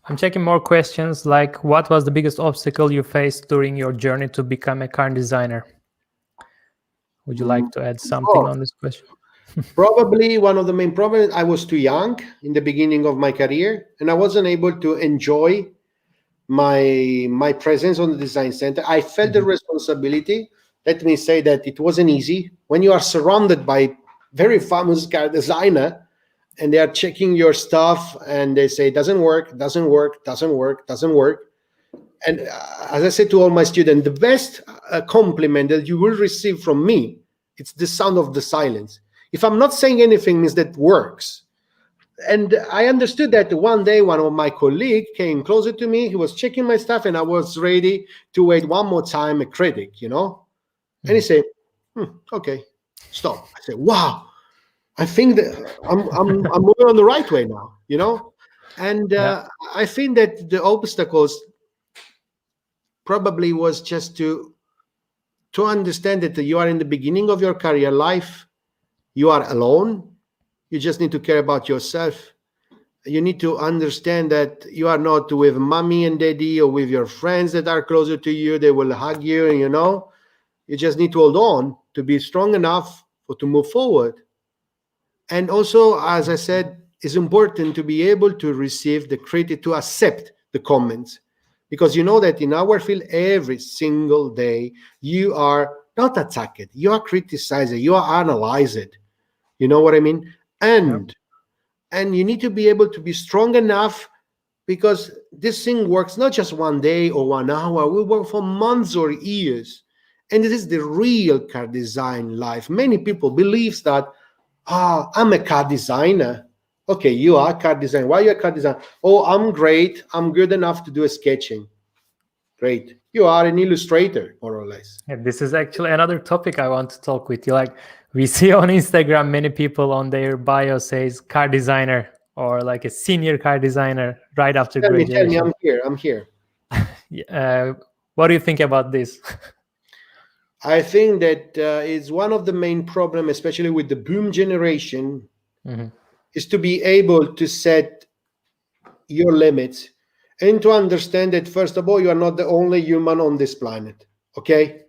I'm checking more questions, like what was the biggest obstacle you faced during your journey to become a car designer? Would you like to add something on this question? Probably one of the main problems, I was too young in the beginning of my career, and I wasn't able to enjoy my presence on the design center. I felt the responsibility. Let me say that it wasn't easy when you are surrounded by very famous car designer, and they are checking your stuff, and they say doesn't work, doesn't work, doesn't work, doesn't work. And as I said to all my students, the best compliment that you will receive from me, it's the sound of the silence. If I'm not saying anything, means that works. And I understood that one day one of my colleagues came closer to me. He was checking my stuff, and I was ready to wait one more time a critic, And he said, okay, stop. I said, wow, I think that I'm moving on the right way now, And I think that the obstacles probably was just to understand that you are in the beginning of your career life. You are alone. You just need to care about yourself. You need to understand that you are not with mommy and daddy or with your friends that are closer to you. They will hug you, You just need to hold on to be strong enough to move forward. And also, as I said, it's important to be able to receive the credit, to accept the comments. Because you know that in our field, every single day, you are not attacked, you are criticized, you are analyzed. You know what I mean? And you need to be able to be strong enough, because this thing works not just one day or 1 hour, we work for months or years. And this is the real car design life. Many people believe that, I'm a car designer. Okay, you are a car designer. Why are you a car designer? Oh, I'm great. I'm good enough to do a sketching. Great. You are an illustrator, more or less. Yeah, this is actually another topic I want to talk with you. Like, we see on Instagram, many people on their bio says car designer or like a senior car designer right after graduation. Tell me, I'm here. What do you think about this? I think that is one of the main problems, especially with the boom generation, is to be able to set your limits and to understand that, first of all, you are not the only human on this planet, okay?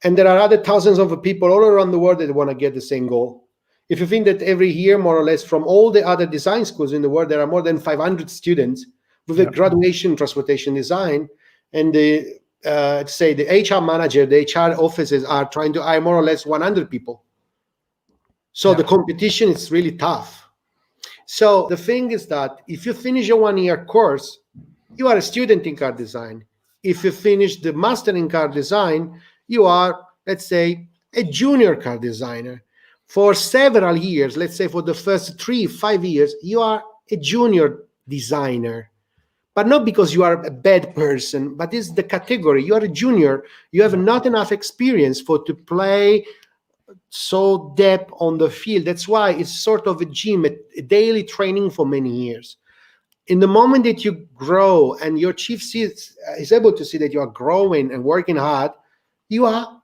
And there are other thousands of people all around the world that want to get the same goal. If you think that every year, more or less, from all the other design schools in the world, there are more than 500 students with a graduation in transportation design, and say the HR manager, the HR offices are trying to hire more or less 100 people. So the competition is really tough. So the thing is that if you finish a 1-year course, you are a student in car design. If you finish the master in car design, you are, let's say, a junior car designer. For several years, let's say for the first 3-5 years, you are a junior designer. But not because you are a bad person, but it's the category. You are a junior. You have not enough experience to play so depth on the field. That's why it's sort of a gym, a daily training for many years. In the moment that you grow and your chief is able to see that you are growing and working hard, you are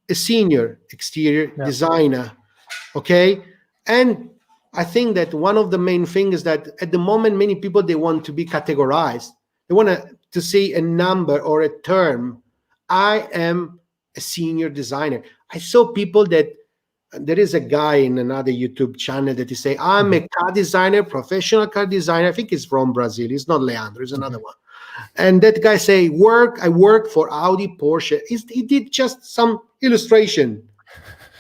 a senior exterior designer, okay? And I think that one of the main things is that at the moment, many people, they want to be categorized. They want to see a number or a term. I am a senior designer. I saw people that, there is a guy in another YouTube channel that is saying, I'm a car designer, professional car designer. I think he's from Brazil. He's not Leandro, he's another one. And that guy say, I work for Audi, Porsche. He did just some illustration.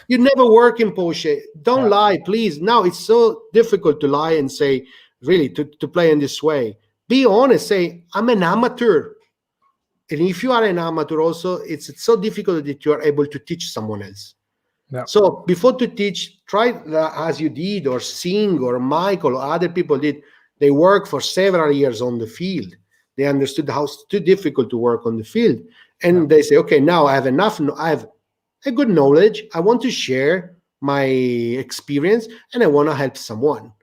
You never work in Porsche. Don't lie, please. Now it's so difficult to lie and say, really, to play in this way. Be honest, say, I'm an amateur. And if you are an amateur also, it's so difficult that you are able to teach someone else. Yeah. So before to teach, try as you did, or Singh or Michael or other people did. They work for several years on the field. They understood how it's too difficult to work on the field. And they say, okay, now I have enough. I have a good knowledge. I want to share my experience and I want to help someone.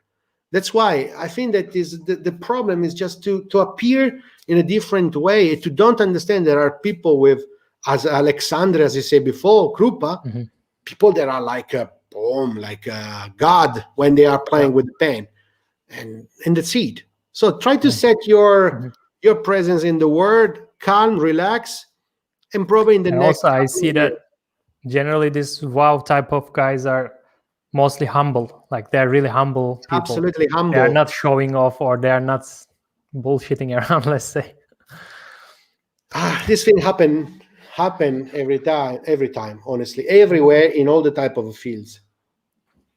That's why I think that is the problem is just to appear in a different way, to don't understand there are people with, as Alexandre, as you said before, Krupa, people that are like a boom, like a god when they are playing with the pen, and that's it. So try to set your presence in the world, calm, relax, and probably in the next. Also, I see that generally this wow type of guys are mostly humble. Like they're really humble people. Absolutely humble. They are not showing off, or they are not bullshitting around, let's say. This thing happen every time, honestly, everywhere in all the type of fields.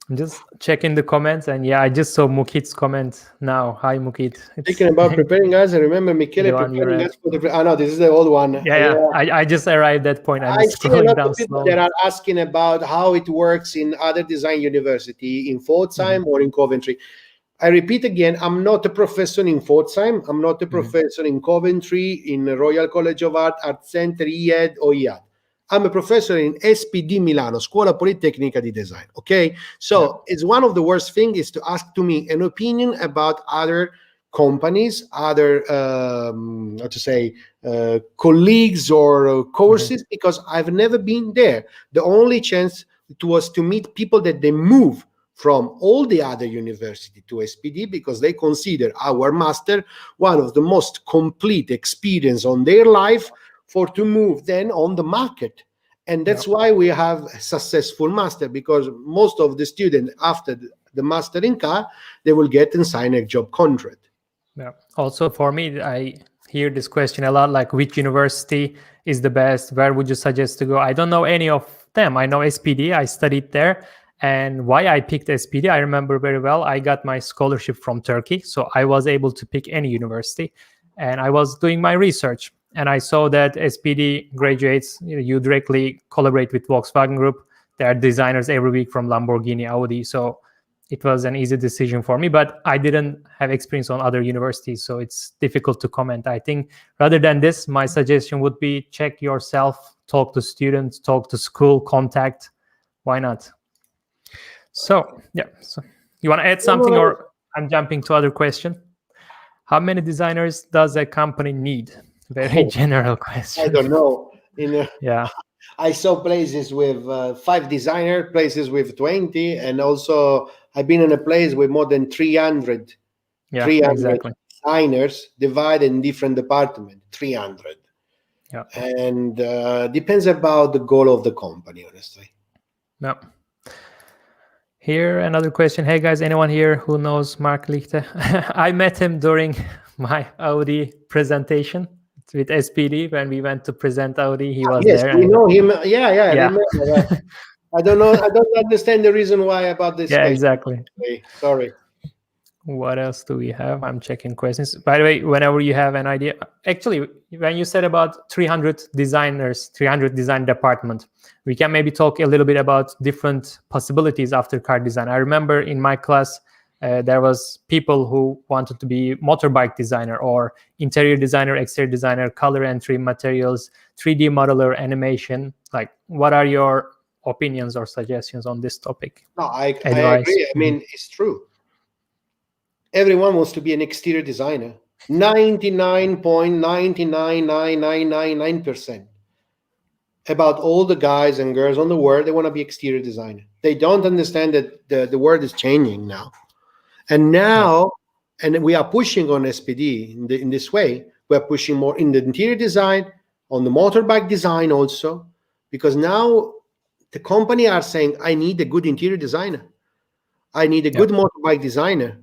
I'm just checking the comments, and yeah, I just saw Mukit's comment now. Hi, Mukit. It's Speaking about preparing us, I remember Michele the one you preparing read. us for the. No, this is the old one. Yeah, yeah. I just arrived at that point. I'm I just see a scrolling lot down of people slowly. that are asking about how it works in other design university in Pforzheim or in Coventry. I repeat again, I'm not a professor in Pforzheim. I'm not a professor in Coventry, in the Royal College of Art, Art Center, IED or IAD. I'm a professor in SPD Milano, Scuola Politecnica di Design. Okay, so it's one of the worst things is to ask to me an opinion about other companies, other how to say colleagues or courses, because I've never been there. The only chance was to meet people that they move from all the other university to SPD because they consider our master one of the most complete experience on their life for to move then on the market. And that's why we have a successful master, because most of the students after the master in car, they will get and sign a job contract. Yeah. Also, for me, I hear this question a lot, like which university is the best? Where would you suggest to go? I don't know any of them. I know SPD. I studied there. And why I picked SPD, I remember very well. I got my scholarship from Turkey. So I was able to pick any university. And I was doing my research. And I saw that SPD graduates, you directly collaborate with Volkswagen Group. There are designers every week from Lamborghini, Audi. So it was an easy decision for me, but I didn't have experience on other universities, so it's difficult to comment. I think rather than this, my suggestion would be check yourself, talk to students, talk to school, contact. Why not? So yeah, so you want to add something, or I'm jumping to other question? How many designers does a company need? Very general question. I don't know. Yeah. I saw places with 5 designers, places with 20, and also I've been in a place with more than 300, Yeah, 300 exactly. designers divided in different departments, 300. Yeah. And depends about the goal of the company, honestly. Yeah. Here, another question. Hey guys, anyone here who knows Mark Lichte? I met him during my Audi presentation with SPD when we went to present Audi. He was Yes, there. we And know him. Yeah, I yeah, remember that. I don't know. I don't understand the reason why about this yeah, question. exactly. Sorry. What else do we have? I'm checking questions. By the way, whenever you have an idea, actually, when you said about 300 designers, 300 design department, we can maybe talk a little bit about different possibilities after car design. I remember in my class, there was people who wanted to be motorbike designer or interior designer, exterior designer, color entry, materials, 3D modeler, animation. Like, what are your opinions or suggestions on this topic? No, I Advice? agree. I mean, it's true. Everyone wants to be an exterior designer. 99.99999% about all the guys and girls on the world, they want to be exterior designer. They don't understand that the world is changing now. And now, and we are pushing on SPD in this way. We are pushing more in the interior design, on the motorbike design also, because now the company are saying, I need a good interior designer. I need a good motorbike designer.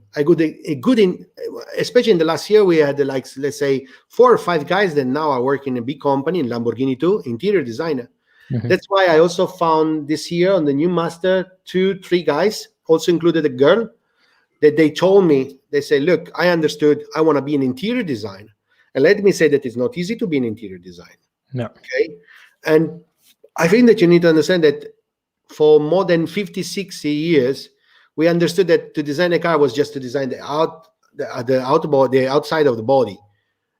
Especially in the last year, we had like, let's say 4 or 5 guys that now are working in a big company in Lamborghini too, interior designer. That's why I also found this year on the new master 2, 3 guys, also included a girl, that they told me, they say, look, I understood, I want to be an interior designer. And let me say that it's not easy to be an interior designer. No. Okay. And I think that you need to understand that for more than 50, 60 years, we understood that to design a car was just to design the outside of the body.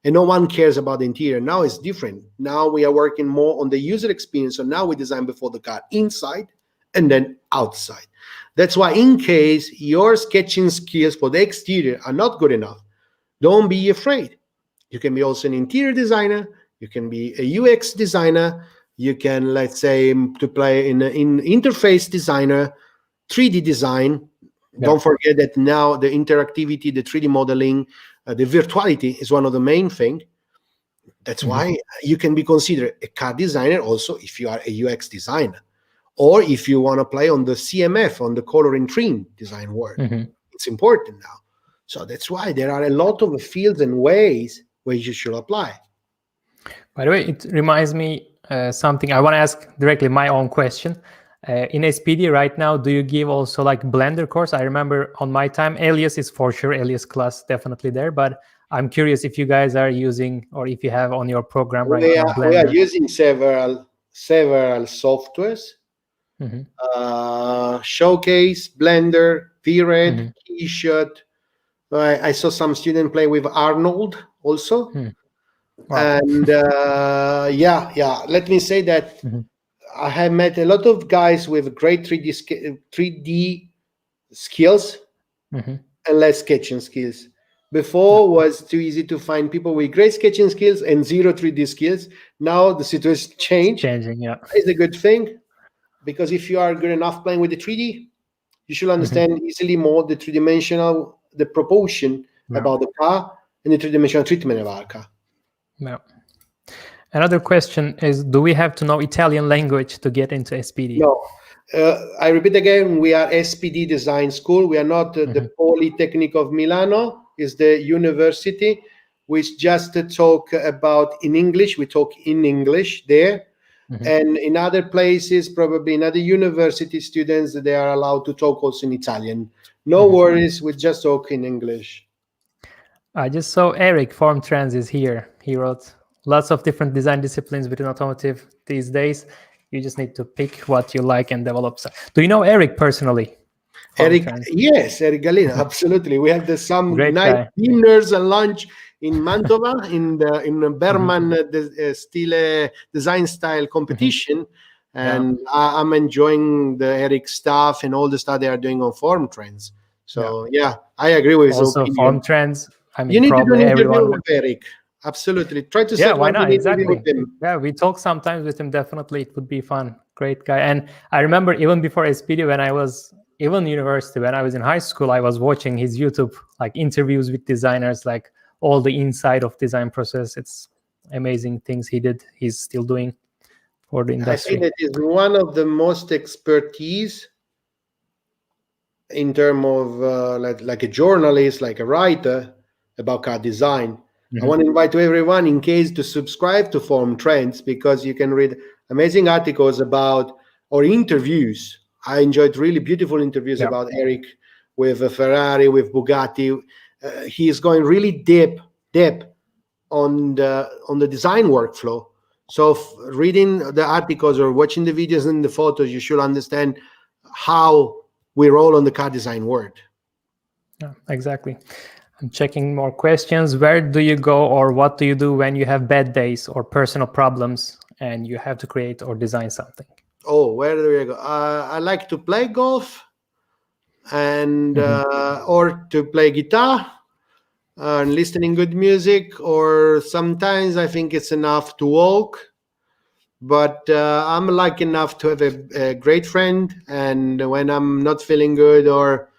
And no one cares about the interior. Now it's different. Now we are working more on the user experience. So now we design before the car inside and then outside. That's why in case your sketching skills for the exterior are not good enough, don't be afraid. You can be also an interior designer. You can be a UX designer. You can, let's say, to play in interface designer, 3D design. Don't forget that now the interactivity, the 3D modeling, the virtuality is one of the main things. That's why you can be considered a car designer also if you are a UX designer, or if you want to play on the CMF, on the color and trim design world. It's important now. So that's why there are a lot of fields and ways where you should apply. By the way, it reminds me something. I want to ask directly my own question. In SPD right now, do you give also like Blender course? I remember on my time, Alias is for sure, Alias class definitely there. But I'm curious if you guys are using or if you have on your program right now We are Blender. using several softwares. Mhm. Showcase, Blender, VRED, Mhm. Keyshot. I saw some student play with Arnold also. Hmm. Wow. And yeah, let me say that Mhm. I have met a lot of guys with great 3D skills Mhm. and less sketching skills. Yeah. Before was too easy to find people with great sketching skills and zero 3D skills. Now the situation It's changed. changing. Yeah. It's a good thing, because if you are good enough playing with the 3D, you should Mhm. understand easily more the three-dimensional, the proportion Yeah. about the car and the three-dimensional treatment of our car. Yeah. Another question is, do we have to know Italian language to get into SPD? No, I repeat again, we are SPD Design School. We are not the Mhm. Polytechnic of Milano. Is the university which just talk about in English. We talk in English there. Mhm. And in other places, probably in other university students, they are allowed to talk also in Italian. No Mhm. worries, we just talk in English. I just saw Eric Form Trans is here. He wrote lots of different design disciplines within automotive these days. You just need to pick what you like and develop. Do you know Eric personally? Form Eric, Trans. yes, Eric Galina, absolutely. We had some Great nice guy. dinners and lunch in Mantova in the Mhm. Berman style design style Mhm. competition, Yeah. and I'm enjoying the Eric stuff and all the stuff they are doing on Forum Trends. Yeah. So yeah, I agree with his Also, Form opinion. Trans. I You mean, need to do probably an interview everyone. with Eric. Absolutely, try to Yeah, set why one not? interview with Exactly. him. Yeah, we talk sometimes with him. Definitely, it would be fun. Great guy. And I remember even before SPD, when I was even university, when I was in high school, I was watching his YouTube like interviews with designers, like all the inside of design process. It's amazing things he did. He's still doing for the I think industry. that is one of the most expertise in terms of like a journalist, like a writer about car design. I Mhm. want to invite to everyone in case to subscribe to Forum Trends, because you can read amazing articles about or interviews. I enjoyed really beautiful interviews Yeah. about Eric with Ferrari, with Bugatti. He is going really deep on the design workflow. So reading the articles or watching the videos and the photos, you should understand how we roll on the car design world. Yeah, exactly. I'm checking more questions. Where do you go or what do you do when you have bad days or personal problems and you have to create or design something? Oh, where do we go? I like to play golf and Mhm. or to play guitar and listening good music, or sometimes I think it's enough to walk. But I'm lucky enough to have a great friend, and when I'm not feeling good or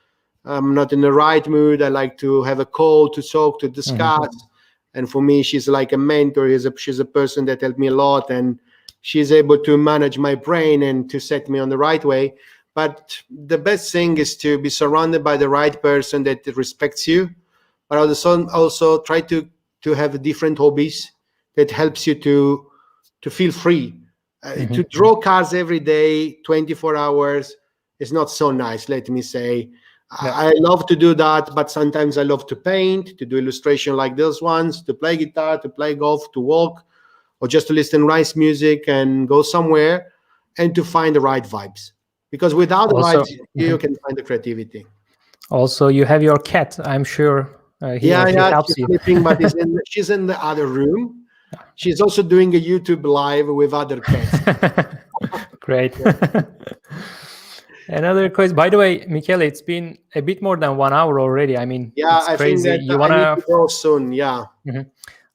I'm not in the right mood, I like to have a call to talk, to Mhm. discuss. And for me, she's like a mentor. She's a person that helped me a lot, and she's able to manage my brain and to set me on the right way. But the best thing is to be surrounded by the right person that respects you, but also try to have different hobbies that helps you to feel free. To Mhm. draw cars every day, 24 hours, is not so nice, let me say. Yeah. I love to do that, but sometimes I love to paint, to do illustration like those ones, to play guitar, to play golf, to walk, or just to listen to nice music and go somewhere and to find the right vibes. Because without the Also, vibes, you mhm. can find the creativity. Also, you have your cat. I'm sure he or Yeah, she yeah, she's helps you. sleeping, but she's in the other room. She's also doing a YouTube live with other cats. Great. Another question. By the way, Michele, it's been a bit more than 1 hour already. I mean, Yeah, it's I think crazy. that You I need wanna to go soon. Yeah, Mhm.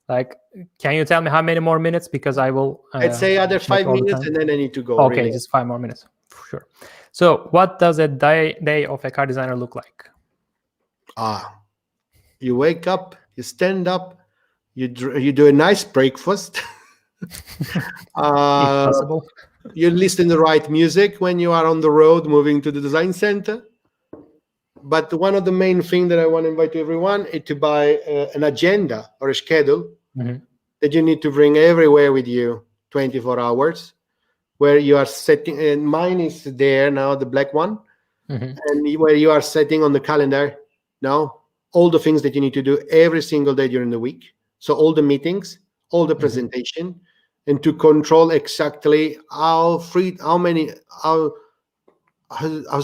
Like, can you tell me how many more minutes? Because I will let's say other check five all the minutes, time. and then I need to go. Okay, Really. just 5 more minutes. Sure. So, what does a day of a car designer look like? Ah, you wake up, you stand up, you do a nice breakfast. If uh, possible. you listen to the right music when you are on the road moving to the design center. But one of the main thing that I want to invite to everyone is to buy an agenda or a schedule Mhm. that you need to bring everywhere with you 24 hours, where you are setting, and mine is there now, the black one, Hmm. and where you are setting on the calendar now all the things that you need to do every single day during the week. So all the meetings, all the Hmm. presentation, and to control exactly how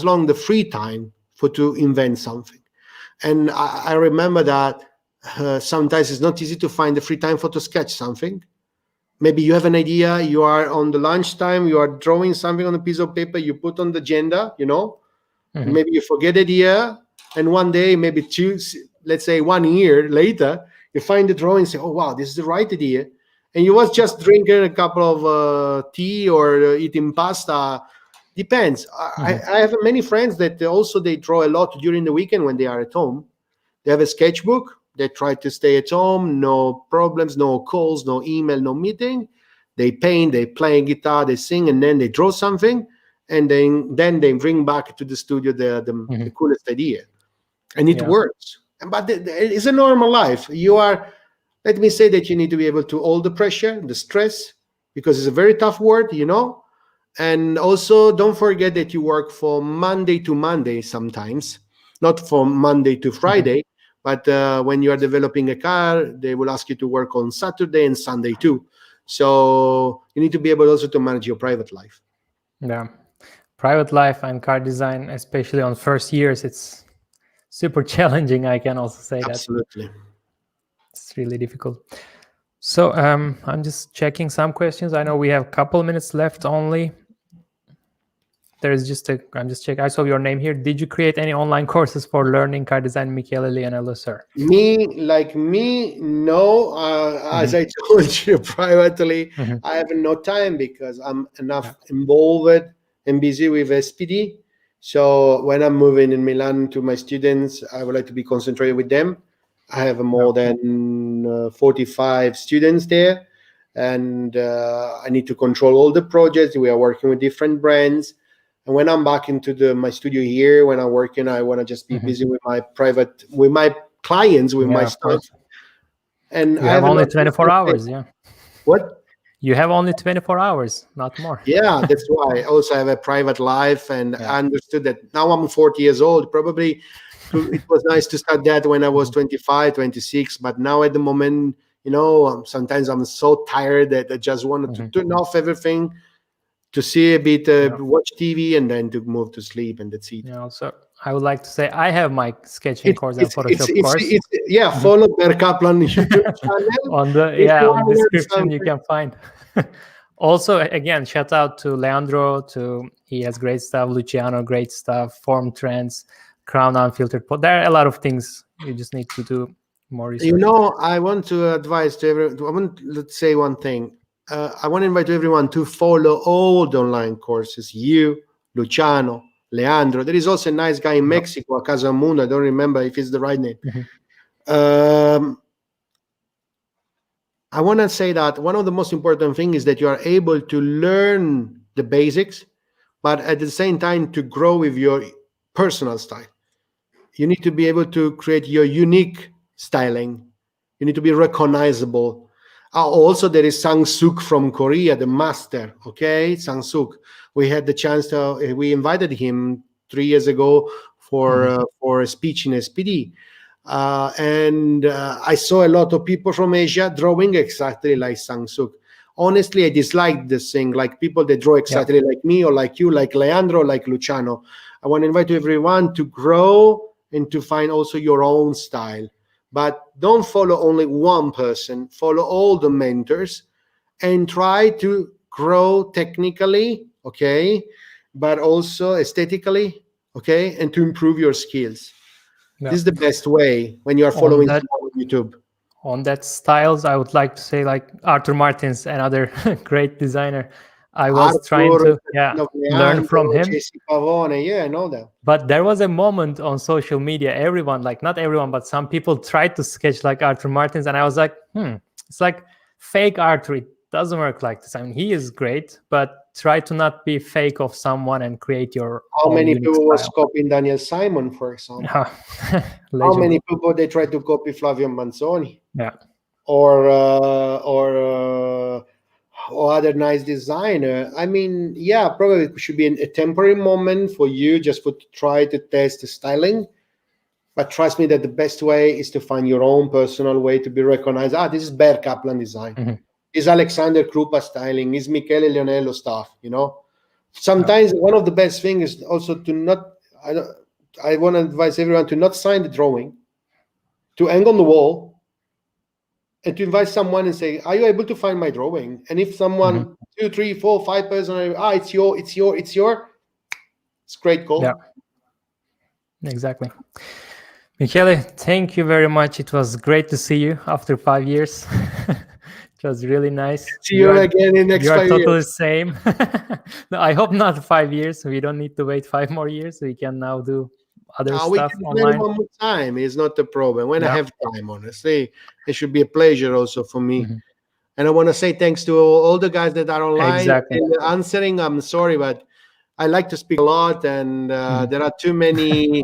long the free time for to invent something. And I remember that sometimes it's not easy to find the free time for to sketch something. Maybe you have an idea, you are on the lunchtime, you are drawing something on a piece of paper, you put on the agenda, and Hmm. maybe you forget the idea, and one day, maybe let's say 1 year later, you find the drawing and say, oh wow, this is the right idea. And you was just drinking a couple of tea or eating pasta. Depends. Hmm. I have many friends that also they draw a lot during the weekend when they are at home. They have a sketchbook. They try to stay at home, no problems, no calls, no email, no meeting. They paint, they play guitar, they sing, and then they draw something, and then they bring back to the studio the Hmm. coolest idea, and it Yeah. works. But it's a normal life. You are. Let me say that you need to be able to hold the pressure, the stress, because it's a very tough word. And also, don't forget that you work from Monday to Monday sometimes, not from Monday to Hmm. Friday. But when you are developing a car, they will ask you to work on Saturday and Sunday too. So you need to be able also to manage your private life. Yeah. Private life and car design, especially on first years, it's super challenging. I can also say that Absolutely. it's really difficult. So I'm just checking some questions. I know we have a couple minutes left only. I'm just checking. I saw your name here. Did you create any online courses for learning car design, Michele Leonello, sir? Me, no. As I told you privately, Hmm. I have no time because I'm Yeah. enough involved and busy with SPD. So when I'm moving in Milan to my students, I would like to be concentrated with them. I have Yeah. more than 45 students there, and I need to control all the projects. We are working with different brands. And when I'm back into my studio here, when I'm working, I want to just be Hmm. busy with my clients, with my Yeah, of stuff. course. And You I have have a only lot of 24 hours. Yeah. what? You have only 24 hours, not more. Yeah, that's why. Also, I have a private life, and Yeah. I understood that now I'm 40 years old. Probably it was nice to start that when I was Mhm. 25, 26, but now at the moment, sometimes I'm so tired that I just wanted to Mhm. turn off everything, to see a bit, Yeah. watch TV, and then to move to sleep, and that's it. Yeah. Also, I would like to say I have my sketching It's course and it's it's Photoshop it's, course. it's yeah. Mhm. Follow Berk Kaplan YouTube channel On the if you on want to learn description you something. can find. Also, again, shout out to Leandro. He has great stuff. Luciano, great stuff. Form trends, crown unfiltered. There are a lot of things you just need to do more research. I want to advise to everyone. Let's say one thing. I want to invite everyone to follow all the online courses. You, Luciano, Leandro. There is also a nice guy in Yep. Mexico, Casamundo. I don't remember if it's the right name. Mhm. Um, I want to say that one of the most important things is that you are able to learn the basics, but at the same time to grow with your personal style. You need to be able to create your unique styling. You need to be recognizable. Also, there is Sang Suk from Korea, the master. Okay, Sang Suk. We had the chance to. We invited him 3 years ago Mhm. for a speech in SPD, and I saw a lot of people from Asia drawing exactly like Sang Suk. Honestly, I dislike this thing, like people that draw Yep. exactly like me or like you, like Leandro, like Luciano. I want to invite everyone to grow and to find also your own style. But don't follow only one person, follow all the mentors and try to grow technically, okay, but also aesthetically, okay, and to improve your skills. This is Yep. the best way when you are On following that someone on YouTube. styles, I would like to say like Arthur Martins, another great designer. I was trying Arthur, to learn from Leandro, him. Jesse Pavone, yeah, I know that. But there was a moment on social media, everyone, like not everyone, but some people tried to sketch like Arthur Martins. And I was like, it's like fake Arthur. It doesn't work like this. I mean, he is great, but try to not be fake of someone and create your How own many unique people was style. copying Daniel Simon, for example? Yeah. How Legend. many people they try to copy Flavio Manzoni? Yeah. or other nice designer. I mean, yeah, probably it should be a temporary moment for you just to try to test the styling. But trust me that the best way is to find your own personal way to be recognized. This is Berk Kaplan design. Is Alexander Krupa styling. Is Michele Leonello stuff, Sometimes one of the best things is also to not, I want to advise everyone to not sign the drawing, to hang on the wall, and to invite someone and say, are you able to find my drawing? And if someone, 2, 3, 4, 5 person, it's great call. Yeah, exactly. Michele, thank you very much. It was great to see you after 5 years. It was really nice. See you again in next 5 years. You are totally same. No, I hope not 5 years. We don't need to wait 5 more years. We can now do other stuff we can online. One more time. It's not a problem. When I have time, honestly, it should be a pleasure also for me. And I want to say thanks to all the guys that are online. Exactly. And answering. I'm sorry, but I like to speak a lot, and there are too many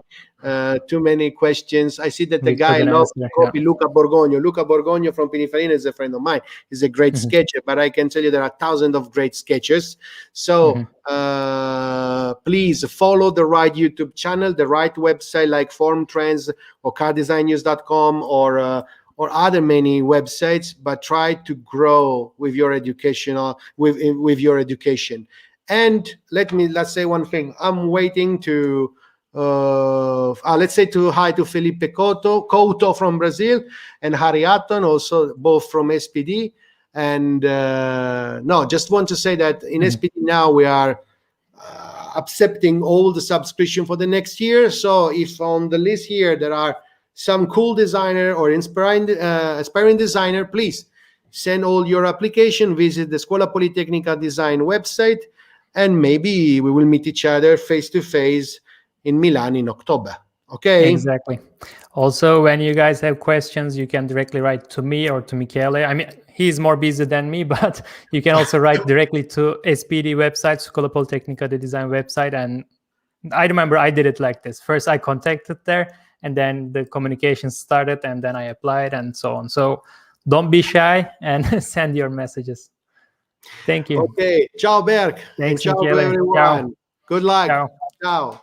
questions. I see that the guy loves to copy Luca Borgogno. Luca Borgogno from Pininfarina is a friend of mine. He's a great sketcher, but I can tell you there are thousands of great sketchers. So please follow the right YouTube channel, the right website like Form Trends or cardesignnews.com or other many websites, but try to grow with your educational with your education. And let's say one thing. I'm waiting to let's say hi to Felipe Couto from Brazil and Harry Hatton, also both from SPD. And just want to say that in SPD now we are accepting all the subscription for the next year. So if on the list here there are some cool designer or aspiring designer, please send all your application, visit the Scuola Politecnica Design website, and maybe we will meet each other face to face in Milan in October. Okay? Exactly. Also, when you guys have questions, you can directly write to me or to Michele. I mean, he's more busy than me, but you can also write directly to SPD website, Scuola Politecnica, the design website. And I remember I did it like this. First, I contacted there, and then the communication started, and then I applied, and so on. So don't be shy and send your messages. Thank you. Okay. Ciao, Berk. Thanks, and ciao Michele. to everyone. Ciao. Good luck. Ciao. Ciao.